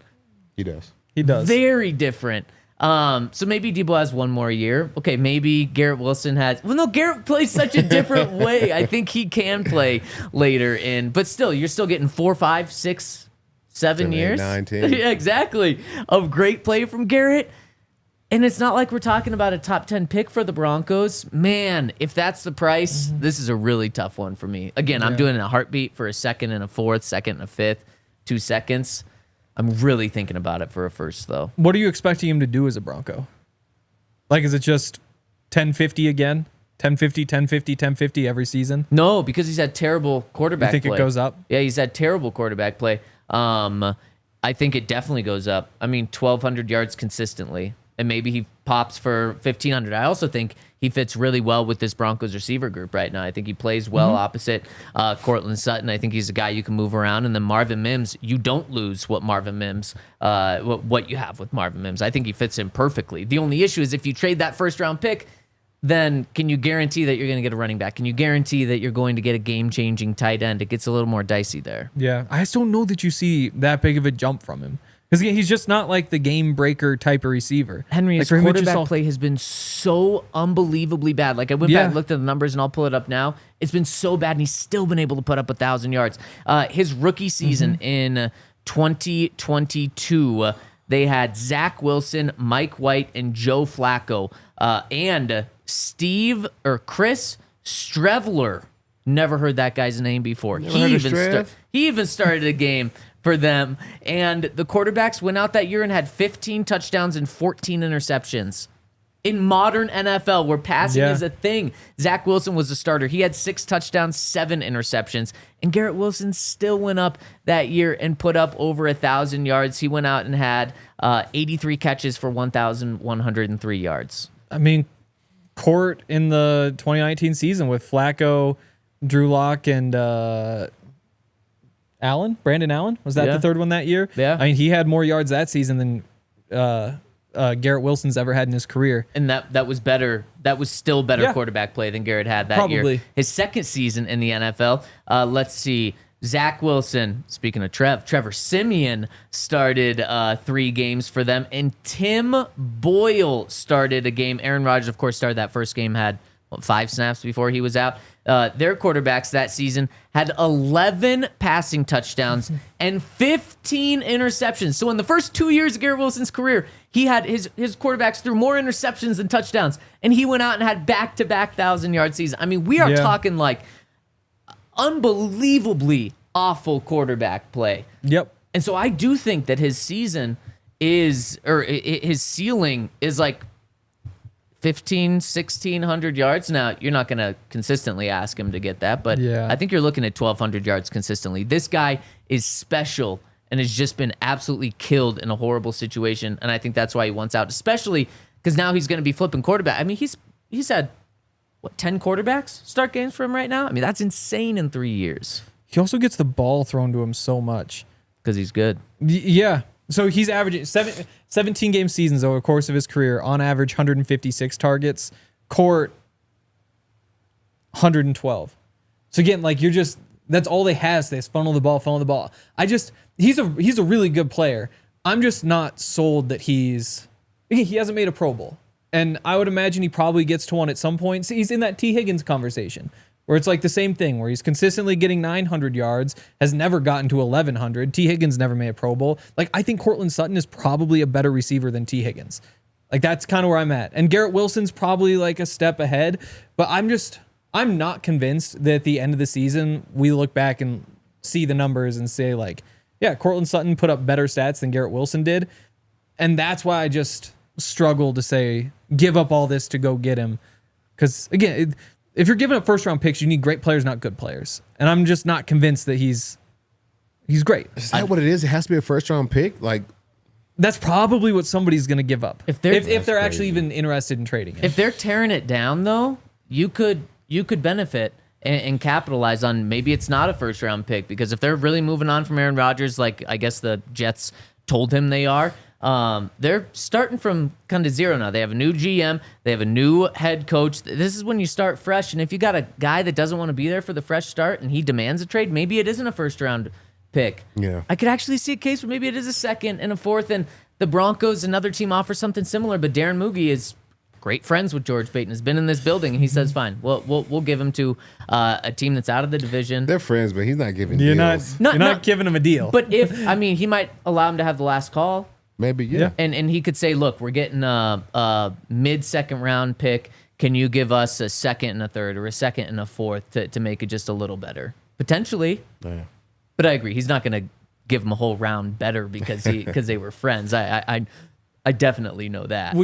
He does. He does. Very different. So maybe Deebo has one more year. Okay, maybe Garrett Wilson has. Well, no, Garrett plays such a different way. I think he can play later in, but still, you're still getting 4, 5, 6, 7 7, 8, years. 9, 10. Yeah, exactly. Of great play from Garrett. And it's not like we're talking about a top 10 pick for the Broncos. Man, if that's the price, this is a really tough one for me. Again, I'm doing a heartbeat for a second and a fourth, second and a fifth, 2 seconds. I'm really thinking about it for a first, though. What are you expecting him to do as a Bronco? Like, is it just 10-50 again? 10-50, 10-50, 10-50 every season? No, because he's had terrible quarterback play. You think it goes up? Yeah, he's had terrible quarterback play. I think it definitely goes up. 1,200 yards consistently. And maybe he pops for 1,500. I also think he fits really well with this Broncos receiver group right now. I think he plays well opposite Courtland Sutton. I think he's a guy you can move around. And then Marvin Mims, you don't lose what you have with Marvin Mims. I think he fits in perfectly. The only issue is if you trade that first round pick, then can you guarantee that you're going to get a running back? Can you guarantee that you're going to get a game-changing tight end? It gets a little more dicey there. Yeah. I just don't know that you see that big of a jump from him. Because he's just not like the game breaker type of receiver. Henry, his for him, it just quarterback play has been so unbelievably bad. Like I went back and looked at the numbers, and I'll pull it up now. It's been so bad, and he's still been able to put up 1,000 yards. His rookie season in 2022, they had Zach Wilson, Mike White, and Joe Flacco, and Chris Streveler. Never heard that guy's name before. He even started a game for them, and the quarterbacks went out that year and had 15 touchdowns and 14 interceptions. in modern NFL where passing Yeah. is a thing. Zach Wilson was the starter. He had 6 touchdowns, 7 interceptions, and Garrett Wilson still went up that year and put up over 1,000 yards. He went out and had 83 catches for 1,103 yards. I mean, Court in the 2019 season with Flacco, Drew Lock, and Brandon Allen. Was that Yeah. the third one that year? Yeah. I mean, he had more yards that season than Garrett Wilson's ever had in his career. And that was better. That was still better Yeah. quarterback play than Garrett had that year. Probably. His second season in the NFL. Let's see. Zach Wilson, speaking of Trevor Siemian started 3 games for them, and Tim Boyle started a game. Aaron Rodgers, of course, started that first game, had 5 snaps before he was out. Their quarterbacks that season had 11 passing touchdowns and 15 interceptions. So in the first 2 years of Garrett Wilson's career, he had his quarterbacks threw more interceptions than touchdowns, and he went out and had back-to-back 1,000-yard season. I mean, we are talking like unbelievably awful quarterback play. Yep. And so I do think that his season is, or his ceiling is like 1,600 yards. Now, you're not going to consistently ask him to get that, but Yeah. I think you're looking at 1,200 yards consistently. This guy is special and has just been absolutely killed in a horrible situation, and I think that's why he wants out, especially because now he's going to be flipping quarterback. I mean, he's had, 10 quarterbacks start games for him right now? I mean, that's insane in 3 years. He also gets the ball thrown to him so much. Because he's good. Yeah. So he's averaging 17 game seasons over the course of his career, on average 156 targets. Court 112. So again, like that's all they have. They just funnel the ball. He's a really good player. I'm just not sold that he hasn't made a Pro Bowl. And I would imagine he probably gets to one at some point. So he's in that T. Higgins conversation where it's like the same thing, where he's consistently getting 900 yards, has never gotten to 1,100. T. Higgins never made a Pro Bowl. Like, I think Courtland Sutton is probably a better receiver than T. Higgins. Like, that's kind of where I'm at. And Garrett Wilson's probably like a step ahead, but I'm not convinced that at the end of the season, we look back and see the numbers and say like, yeah, Courtland Sutton put up better stats than Garrett Wilson did. And that's why I just struggle to say, give up all this to go get him. Because again, if you're giving up first round picks, you need great players, not good players. And I'm just not convinced that he's great. Is that what it is? It has to be a first round pick? Like, That's probably what somebody's going to give up. If they're actually crazy. even interested in trading him. If they're tearing it down, though, you could benefit and capitalize on maybe it's not a first round pick, because if they're really moving on from Aaron Rodgers, like I guess the Jets told him they are, they're starting from kind of zero now. They have a new GM. They have a new head coach. This is when you start fresh. And if you got a guy that doesn't want to be there for the fresh start and he demands a trade, maybe it isn't a first round pick. Yeah. I could actually see a case where maybe it is a second and a fourth, and the Broncos, another team, offers something similar. But Darren Moogie is great friends with George Payton, has been in this building, and he says, fine, we'll give him to a team that's out of the division. They're friends, but he's not giving You're deals. not giving him a deal. But he might allow him to have the last call. Maybe, yeah. And he could say, look, we're getting a mid-second round pick. Can you give us a second and a third, or a second and a fourth to make it just a little better? Potentially. Yeah. But I agree. He's not going to give him a whole round better because they were friends. I definitely know that.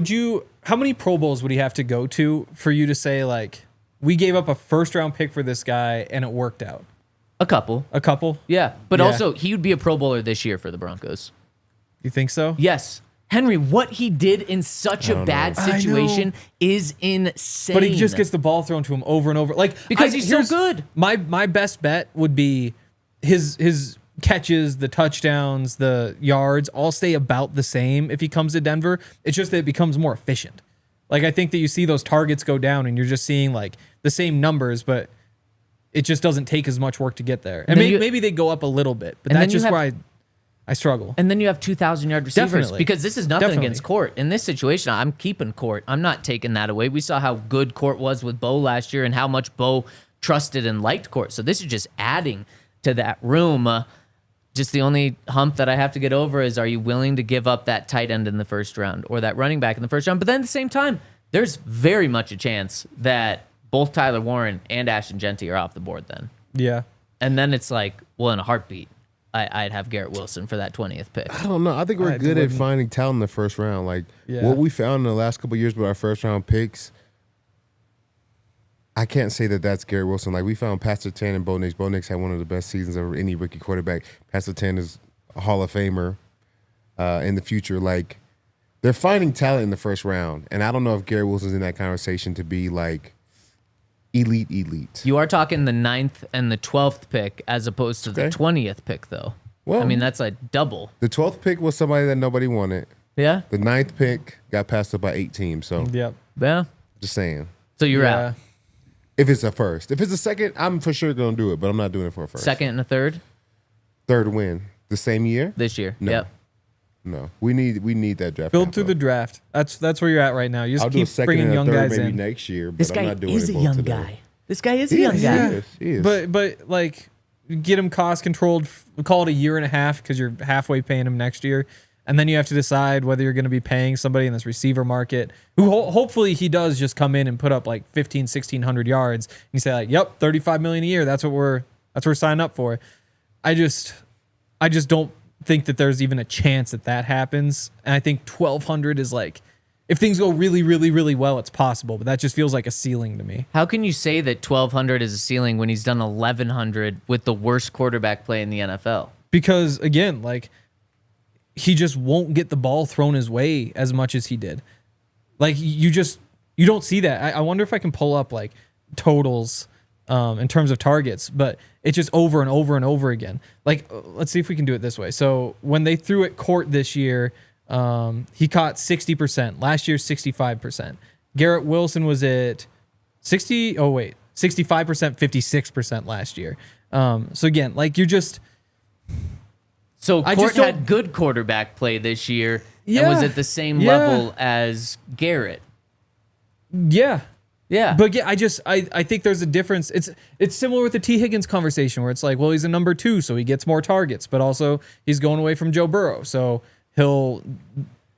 How many Pro Bowls would he have to go to for you to say, like, we gave up a first round pick for this guy and it worked out? A couple. A couple? Yeah. But Yeah. also, he would be a Pro Bowler this year for the Broncos. You think so? Yes. Henry, what he did in such a bad situation is insane. But he just gets the ball thrown to him over and over. Like, Because he's so here's- good. My best bet would be his catches, the touchdowns, the yards all stay about the same if he comes to Denver. It's just that it becomes more efficient. Like, I think that you see those targets go down and you're just seeing like the same numbers, but it just doesn't take as much work to get there. And maybe they go up a little bit, but that's just where I struggle. And then you have 2,000-yard receivers. Definitely. Because this is nothing Definitely. against Court. In this situation, I'm keeping Court. I'm not taking that away. We saw how good Court was with Bo last year and how much Bo trusted and liked Court. So this is just adding to that room. Just the only hump that I have to get over is, are you willing to give up that tight end in the first round or that running back in the first round? But then at the same time, there's very much a chance that both Tyler Warren and Ashton Genty are off the board then. Yeah. And then it's like, well, in a heartbeat, I'd have Garrett Wilson for that 20th pick. I don't know. I think we're good at finding talent in the first round. Like what we found in the last couple of years with our first round picks, I can't say that that's Garrett Wilson. Like we found Pastor 10 and Bo Nix. Bo Nix had one of the best seasons of any rookie quarterback. Pastor 10 is a Hall of Famer in the future. Like they're finding talent in the first round, and I don't know if Garrett Wilson's in that conversation to be like elite. You are talking the 9th and the 12th pick as opposed to the 20th pick, though. Well, I mean, that's like double. The 12th pick was somebody that nobody wanted. Yeah. The 9th pick got passed up by 8 teams. So, yeah. Just saying. So you're out. If it's a first. If it's a second, I'm for sure going to do it, but I'm not doing it for a first. Second and a third? Third win. The same year? This year. No. Yep. No. We need that draft. Build through the draft. That's where you're at right now. You just I'll do a keep second bringing and a young third guys maybe in. next year, but This I'm guy not doing is it a both young today. guy. This guy is a young guy. He is. But like get him cost controlled, call it a year and a half because you're halfway paying him next year. And then you have to decide whether you're going to be paying somebody in this receiver market who hopefully he does just come in and put up like 1,600 yards. And you say like, yep, $35 million a year. That's what we're signing up for. I just don't think that there's even a chance that happens. And I think 1,200 is like, if things go really, really, really well, it's possible. But that just feels like a ceiling to me. How can you say that 1,200 is a ceiling when he's done 1,100 with the worst quarterback play in the NFL? Because again, like he just won't get the ball thrown his way as much as he did. Like you don't see that. I wonder if I can pull up like totals in terms of targets, but it's just over and over and over again. Like, let's see if we can do it this way. So when they threw at Court this year, he caught 60%. Last year, 65%. Garrett Wilson was at 65%, 56% last year. So again, like you're just... So Court had good quarterback play this year and was at the same level as Garrett. Yeah. Yeah. But yeah, I think there's a difference. It's similar with the T. Higgins conversation where it's like, well, he's a number 2, so he gets more targets, but also he's going away from Joe Burrow, so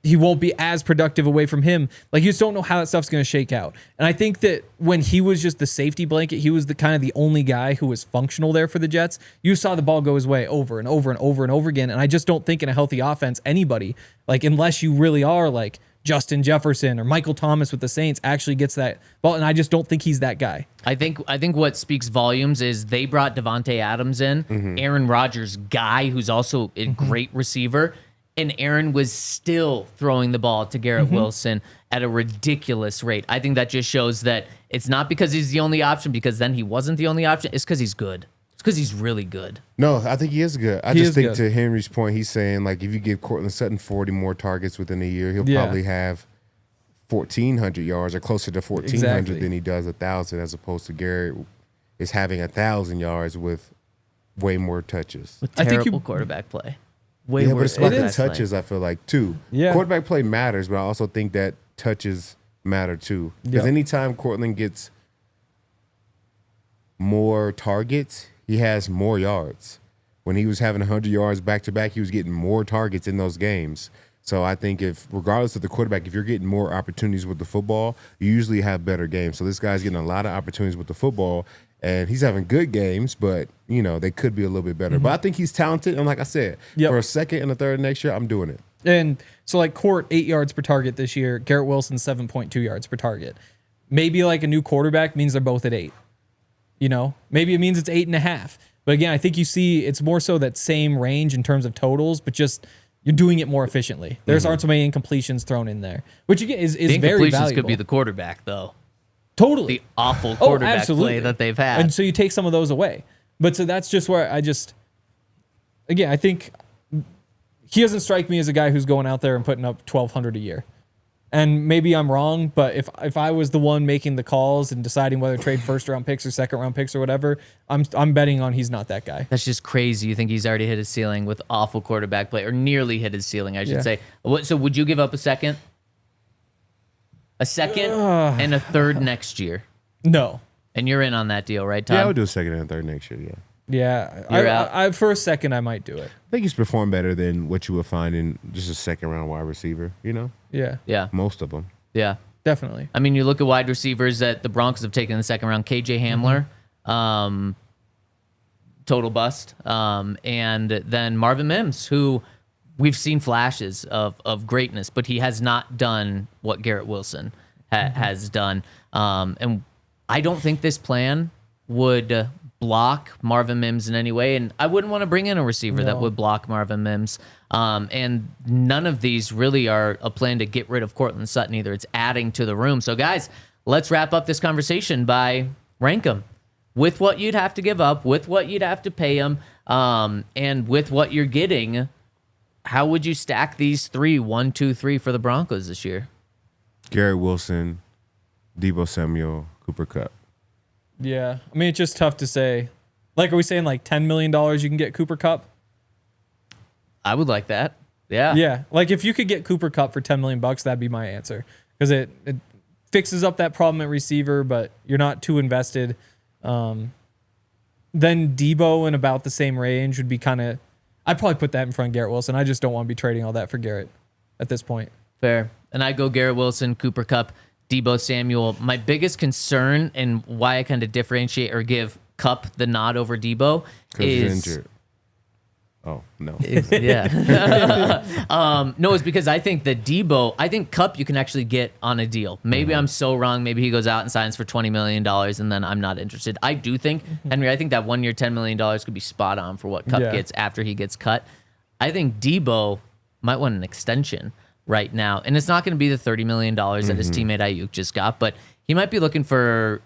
he won't be as productive away from him. Like you just don't know how that stuff's going to shake out. And I think that when he was just the safety blanket, he was the kind of the only guy who was functional there for the Jets. You saw the ball go his way over and over and over and over again. And I just don't think in a healthy offense, anybody, like unless you really are like Justin Jefferson or Michael Thomas with the Saints, actually gets that ball. And I just don't think he's that guy. I think what speaks volumes is they brought Devontae Adams in, Aaron Rodgers' guy, who's also a great receiver. And Aaron was still throwing the ball to Garrett Wilson at a ridiculous rate. I think that just shows that it's not because he's the only option, because then he wasn't the only option. It's because he's good. It's because he's really good. No, I think he is good. I just think to Henry's point, he's saying like if you give Courtland Sutton 40 more targets within a year, he'll probably have 1,400 yards or closer to 1,400 than he does 1,000, as opposed to Garrett is having 1,000 yards with way more touches. With terrible quarterback play. Way but worse. it's about the touches, I feel like, too. Yeah. Quarterback play matters, but I also think that touches matter, too. Because anytime Courtland gets more targets, he has more yards. When he was having 100 yards back-to-back, he was getting more targets in those games. So I think regardless of the quarterback, if you're getting more opportunities with the football, you usually have better games. So this guy's getting a lot of opportunities with the football, and he's having good games, but, they could be a little bit better. But I think he's talented, and like I said, for a second and a third next year, I'm doing it. And so, like, Court, 8 yards per target this year. Garrett Wilson, 7.2 yards per target. Maybe, like, a new quarterback means they're both at 8. Maybe it means it's 8.5. But, again, I think you see it's more so that same range in terms of totals, but just you're doing it more efficiently. There's aren't so many incompletions thrown in there, which, again, is very valuable. The incompletions could be the quarterback, though. Totally. The awful quarterback play that they've had. And so you take some of those away. But so that's just where I think he doesn't strike me as a guy who's going out there and putting up 1,200 a year. And maybe I'm wrong, but if I was the one making the calls and deciding whether to trade first-round picks or second-round picks or whatever, I'm betting on he's not that guy. That's just crazy. You think he's already hit his ceiling with awful quarterback play, or nearly hit his ceiling, I should say. So would you give up a second? A second and a third next year? No. And you're in on that deal, right, Todd? Yeah, I would do a second and a third next year, Yeah, You're out. I for a second I might do it. I think he's performed better than what you would find in just a second-round wide receiver, Yeah. Yeah. Most of them. Yeah. Definitely. I mean, you look at wide receivers that the Broncos have taken in the second round. KJ Hamler, total bust. And then Marvin Mims, who we've seen flashes of greatness, but he has not done what Garrett Wilson has done. And I don't think this plan would block Marvin Mims in any way, and I wouldn't want to bring in a receiver that would block Marvin Mims. And none of these really are a plan to get rid of Courtland Sutton either. It's adding to the room. So guys, let's wrap up this conversation by rank them with what you'd have to give up, with what you'd have to pay them, and with what you're getting. How would you stack these 1, 2, 3 for the Broncos this year? Garrett Wilson, Deebo Samuel, Cooper Kupp. Yeah. I mean, it's just tough to say. Like, are we saying like $10 million you can get Cooper Kupp? I would like that. Yeah. Yeah. Like, if you could get Cooper Kupp for $10 million, that'd be my answer. Because it fixes up that problem at receiver, but you're not too invested. Then Deebo in about the same range would be kind of... I'd probably put that in front of Garrett Wilson. I just don't want to be trading all that for Garrett at this point. Fair. And I go Garrett Wilson, Cooper Kupp, Deebo Samuel. My biggest concern and why I kind of differentiate or give Kupp the nod over Deebo is injured. Oh, no. No, it's because I think that I think Kupp you can actually get on a deal. Maybe I'm so wrong. Maybe he goes out and signs for $20 million and then I'm not interested. I do think, Henry, I think that 1 year, $10 million could be spot on for what Kupp gets after he gets cut. I think Deebo might want an extension right now. And it's not going to be the $30 million that his teammate Ayuk just got, but he might be looking for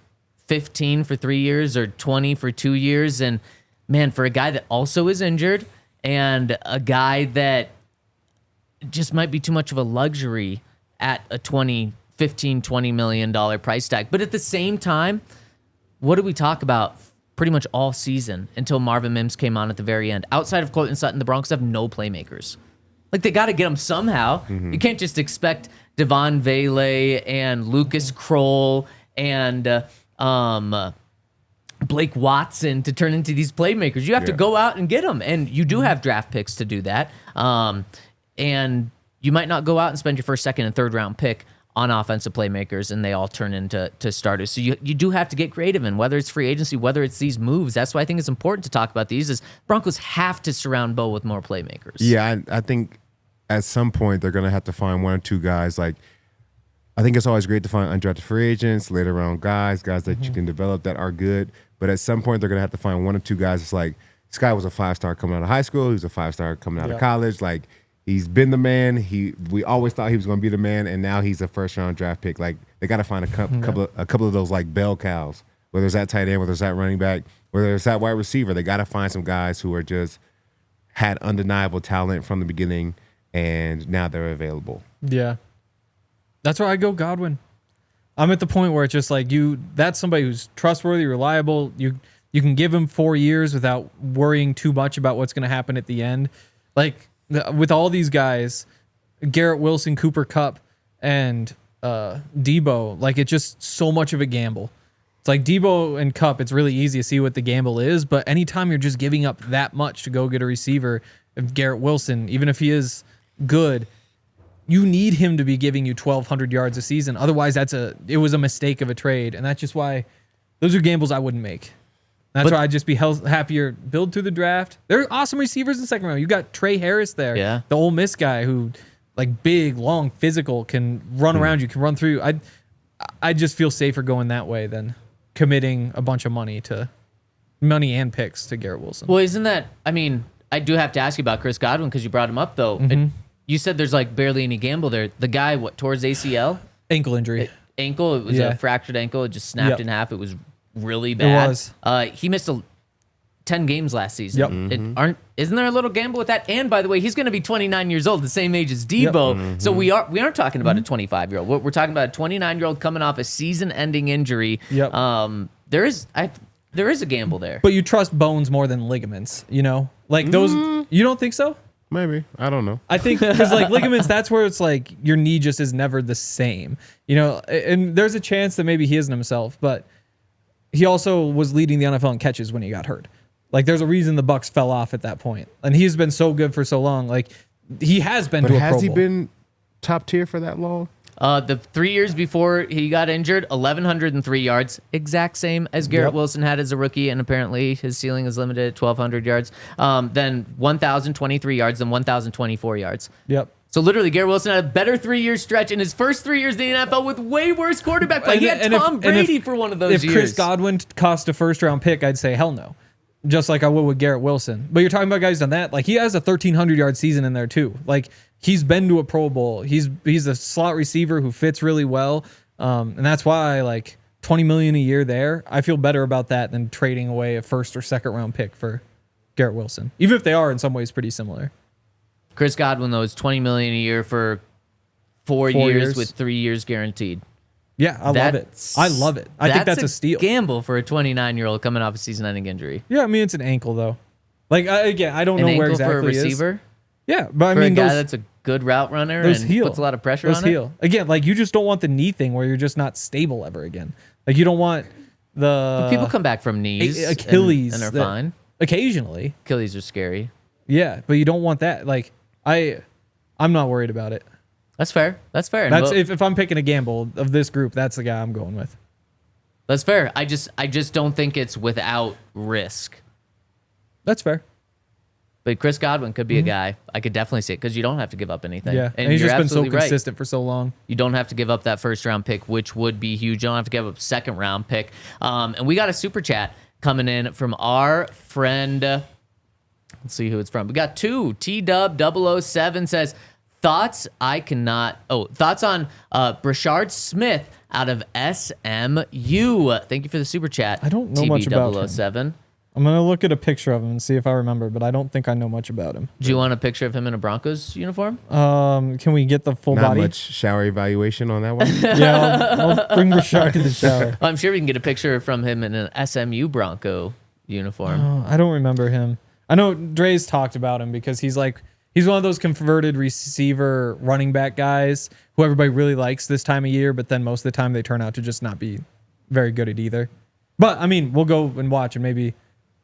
15 for 3 years or 20 for 2 years. And man, for a guy that also is injured and a guy that just might be too much of a luxury at a $15, $20 million price tag. But at the same time, what did we talk about pretty much all season until Marvin Mims came on at the very end? Outside of Courtland Sutton, the Broncos have no playmakers. Like, they got to get them somehow. You can't just expect Devon Vele and Lucas Kroll and Blake Watson to turn into these playmakers. You have to go out and get them, and you do have draft picks to do that. And you might not go out and spend your first, second, and third round pick on offensive playmakers, and they all turn into starters. So you do have to get creative, and whether it's free agency, whether it's these moves, that's why I think it's important to talk about these. Is Broncos have to surround Bo with more playmakers. Yeah, I think at some point they're going to have to find one or two guys. Like, I think it's always great to find undrafted free agents, later round guys that you can develop that are good. But at some point they're going to have to find one or two guys. It's like, this guy was a 5-star coming out of high school. He was a 5-star coming out of college. Like, he's been the man. We always thought he was going to be the man, and now he's a first-round draft pick. Like, they got to find a couple of those like bell cows. Whether it's that tight end, whether it's that running back, whether it's that wide receiver, they got to find some guys who are just had undeniable talent from the beginning, and now they're available. Yeah, that's where I go Godwin. I'm at the point where it's just like that's somebody who's trustworthy, reliable. You can give him 4 years without worrying too much about what's going to happen at the end. Like, with all these guys, Garrett Wilson, Cooper Kupp, and Deebo, like, it's just so much of a gamble. It's like Deebo and Kupp, it's really easy to see what the gamble is, but anytime you're just giving up that much to go get a receiver, if Garrett Wilson, even if he is good, you need him to be giving you 1,200 yards a season. Otherwise, it was a mistake of a trade, and that's just why those are gambles I wouldn't make. That's why I'd just be happier build through the draft. There are awesome receivers in the second round. You got Trey Harris there, the Ole Miss guy who, like, big, long, physical, can run around you, can run through. I just feel safer going that way than committing a bunch of money and picks to Garrett Wilson. Well, isn't that? I mean, I do have to ask you about Chris Godwin because you brought him up though. You said there's like barely any gamble there. The guy, tore his ACL? Ankle injury. It was a fractured ankle. It just snapped in half. It was really bad. It was. He missed 10 games last season. Isn't there a little gamble with that? And by the way, he's going to be 29 years old, the same age as Deebo. So we aren't talking about a 25-year-old. We're talking about a 29-year-old coming off a season-ending injury. There is a gamble there. But you trust bones more than ligaments, Like those, you don't think so? Maybe. I don't know. I think because like ligaments, that's where it's like your knee just is never the same, and there's a chance that maybe he isn't himself, but he also was leading the NFL in catches when he got hurt. Like, there's a reason the Bucs fell off at that point, and he's been so good for so long. Like, he has been to a Pro Bowl. Has he been top tier for that long? The 3 years before he got injured, 1,103 yards, exact same as Garrett Wilson had as a rookie, and apparently his ceiling is limited at 1,200 yards. Then 1,023 yards, then 1,024 yards. Yep. So literally, Garrett Wilson had a better 3-year stretch in his first 3 years in the NFL with way worse quarterback play. He had Tom Brady for one of those years. If Chris Godwin cost a first-round pick, I'd say hell no. Just like I would with Garrett Wilson. But you're talking about guys done that. Like, he has a 1,300-yard season in there, too. Like, he's been to a Pro Bowl. He's a slot receiver who fits really well. And that's why, like, $20 million a year there, I feel better about that than trading away a first- or second-round pick for Garrett Wilson. Even if they are, in some ways, pretty similar. Chris Godwin, though, is $20 million a year for 4 years with 3 years guaranteed. Yeah, I love it. I love it. I think that's a steal. Gamble for a 29-year-old coming off a season-ending injury. Yeah, I mean, it's an ankle, though. Like, again, I don't know where exactly for a receiver? Yeah, but I for mean, a guy that's a good route runner and puts a lot of pressure on it. Again, like, you just don't want the knee thing where you're just not stable ever again. Like, you don't want the... But people come back from knees. Achilles. And they're fine. Occasionally. Achilles are scary. Yeah, but you don't want that. Like, I'm not worried about it. That's fair. That's fair. That's if I'm picking a gamble of this group, that's the guy I'm going with. That's fair. I just don't think it's without risk. That's fair. But Chris Godwin could be a guy. I could definitely see it because you don't have to give up anything. Yeah, and he's you're just been so absolutely consistent for so long. You don't have to give up that first-round pick, which would be huge. You don't have to give up a second-round pick. And we got a super chat coming in from our friend. Let's see who it's from. We got two. T-Dub007 says, thoughts on Brashard Smith out of SMU. Thank you for the super chat. I don't know much about him. TB007. I'm going to look at a picture of him and see if I remember, but I don't think I know much about him. Do you want a picture of him in a Broncos uniform? Can we get the full Not body? much shower evaluation on that one. Yeah, I'll bring Brashard to the shower. I'm sure we can get a picture from him in an SMU Bronco uniform. I don't remember him. I know Dre's talked about him because he's one of those converted receiver running back guys who everybody really likes this time of year, but then most of the time they turn out to just not be very good at either. But, I mean, we'll go and watch and maybe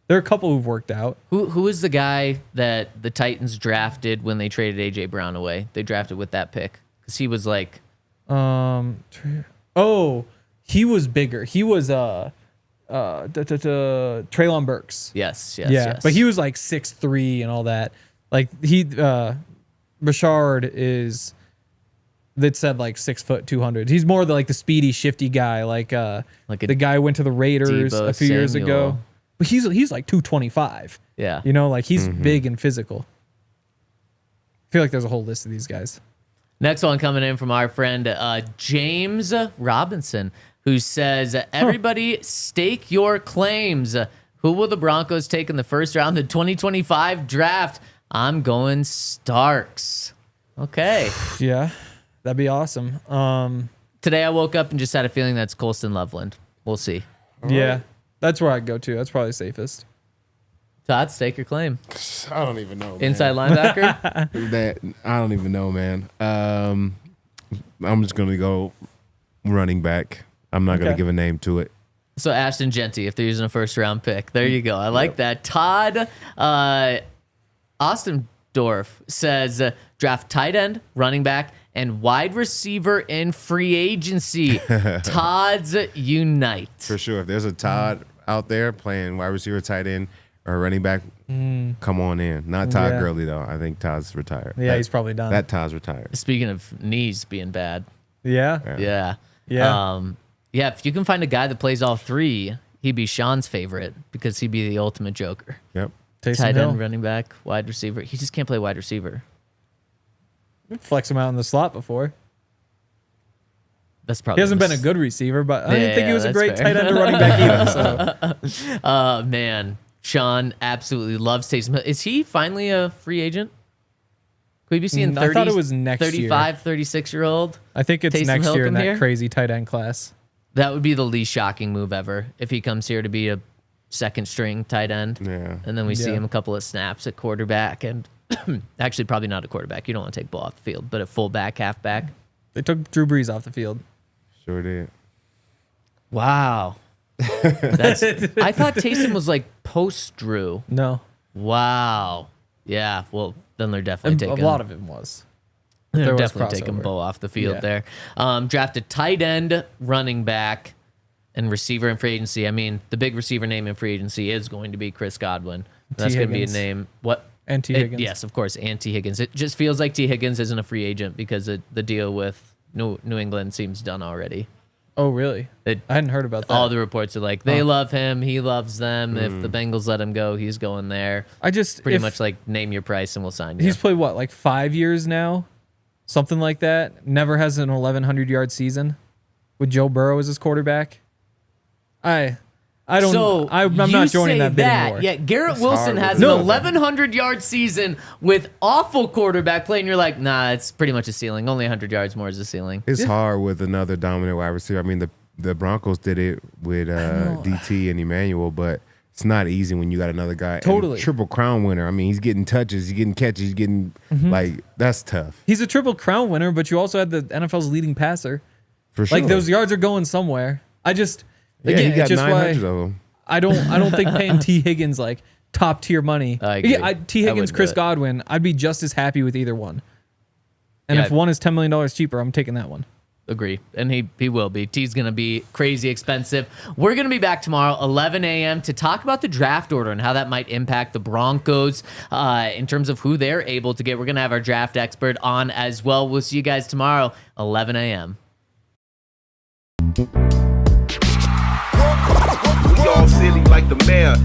there are a couple who've worked out. Who is the guy that the Titans drafted when they traded A.J. Brown away? They drafted with that pick because he was like... he was bigger. He was... Treylon Burks. Yes. But he was like 6'3" and all that. Like Brashard is, that said like 6 foot 200. He's more the speedy, shifty guy, like the guy who went to the Raiders Deebo a few years Samuel. ago. But he's like 225. Yeah. You know, like he's big and physical. I feel like there's a whole list of these guys. Next one coming in from our friend James Robinson, who says, everybody stake your claims. Who will the Broncos take in the first round of the 2025 draft? I'm going Starks. Okay. Yeah, that'd be awesome. Today I woke up and just had a feeling that's Colston Loveland. We'll see. Yeah, that's where I'd go to. That's probably safest. Todd, stake your claim. I don't even know. Man. Inside linebacker? I don't even know, man. I'm just gonna go running back. I'm not going to give a name to it. So Ashton Genty, if they're using a first-round pick. There you go. I like that. Todd Ostendorf says, draft tight end, running back, and wide receiver in free agency. Todd's unite. For sure. If there's a Todd out there playing wide receiver, tight end, or running back, come on in. Not Todd Gurley, though. I think Todd's retired. Yeah, he's probably done. That Todd's retired. Speaking of knees being bad. Yeah. Yeah, if you can find a guy that plays all three, he'd be Sean's favorite because he'd be the ultimate joker. Yep. Tight end, running back, wide receiver. He just can't play wide receiver. Flex him out in the slot before. That's probably he hasn't been a good receiver, but I didn't think he was a great tight end or running back either. So. Man, Sean absolutely loves Taysom Hill. Is he finally a free agent? Could we be seeing 30, I thought it was next 35, year. 36-year-old? I think it's Taysom next Hill year in come that here? crazy tight end class. That would be the least shocking move ever if he comes here to be a second-string tight end. Yeah. And then we see him a couple of snaps at quarterback and actually probably not a quarterback. You don't want to take the ball off the field, but a fullback, halfback. They took Drew Brees off the field. Sure did. Wow. I thought Taysom was like post-Drew. No. Wow. Yeah, well, then they're definitely taking... A lot of him was. They're was definitely taking crossover. Bo off the field Yeah. there. Drafted tight end, running back, and receiver in free agency. I mean, the big receiver name in free agency is going to be Chris Godwin. That's going to be a Higgins. name. What? And T. Higgins. Yes, of course, and T. Higgins. It just feels like T. Higgins isn't a free agent because the deal with New England seems done already. Oh, really? I hadn't heard about that. All the reports are like, they love him, he loves them. If the Bengals let him go, he's going there. Pretty much like, name your price and we'll sign you. He's played what, like 5 years now? Something like that. Never has an 1,100-yard season with Joe Burrow as his quarterback. I'm not joining that bid anymore. Yeah, Garrett Wilson has hard. an 1,100-yard season with awful quarterback play, and you're like, nah, it's pretty much a ceiling. Only 100 yards more is a ceiling. It's hard with another dominant wide receiver. I mean, the Broncos did it with DT and Emmanuel, but it's not easy when you got another guy. Totally. And Triple Crown winner. I mean, he's getting touches, he's getting catches, he's getting like that's tough He's a Triple Crown winner, but you also had the NFL's leading passer. for sure. Like those yards are going somewhere. Yeah, he got it's just 900 why of them. I don't think paying T. Higgins like top tier money. I agree. T. I Higgins, wouldn't Chris do it. Godwin, I'd be just as happy with either one. And Yeah. if one is $10 million cheaper, I'm taking that one. Agree. And he will be. T's going to be crazy expensive. We're going to be back tomorrow, 11 a.m., to talk about the draft order and how that might impact the Broncos in terms of who they're able to get. We're going to have our draft expert on as well. We'll see you guys tomorrow, 11 a.m. We all silly like the mayor.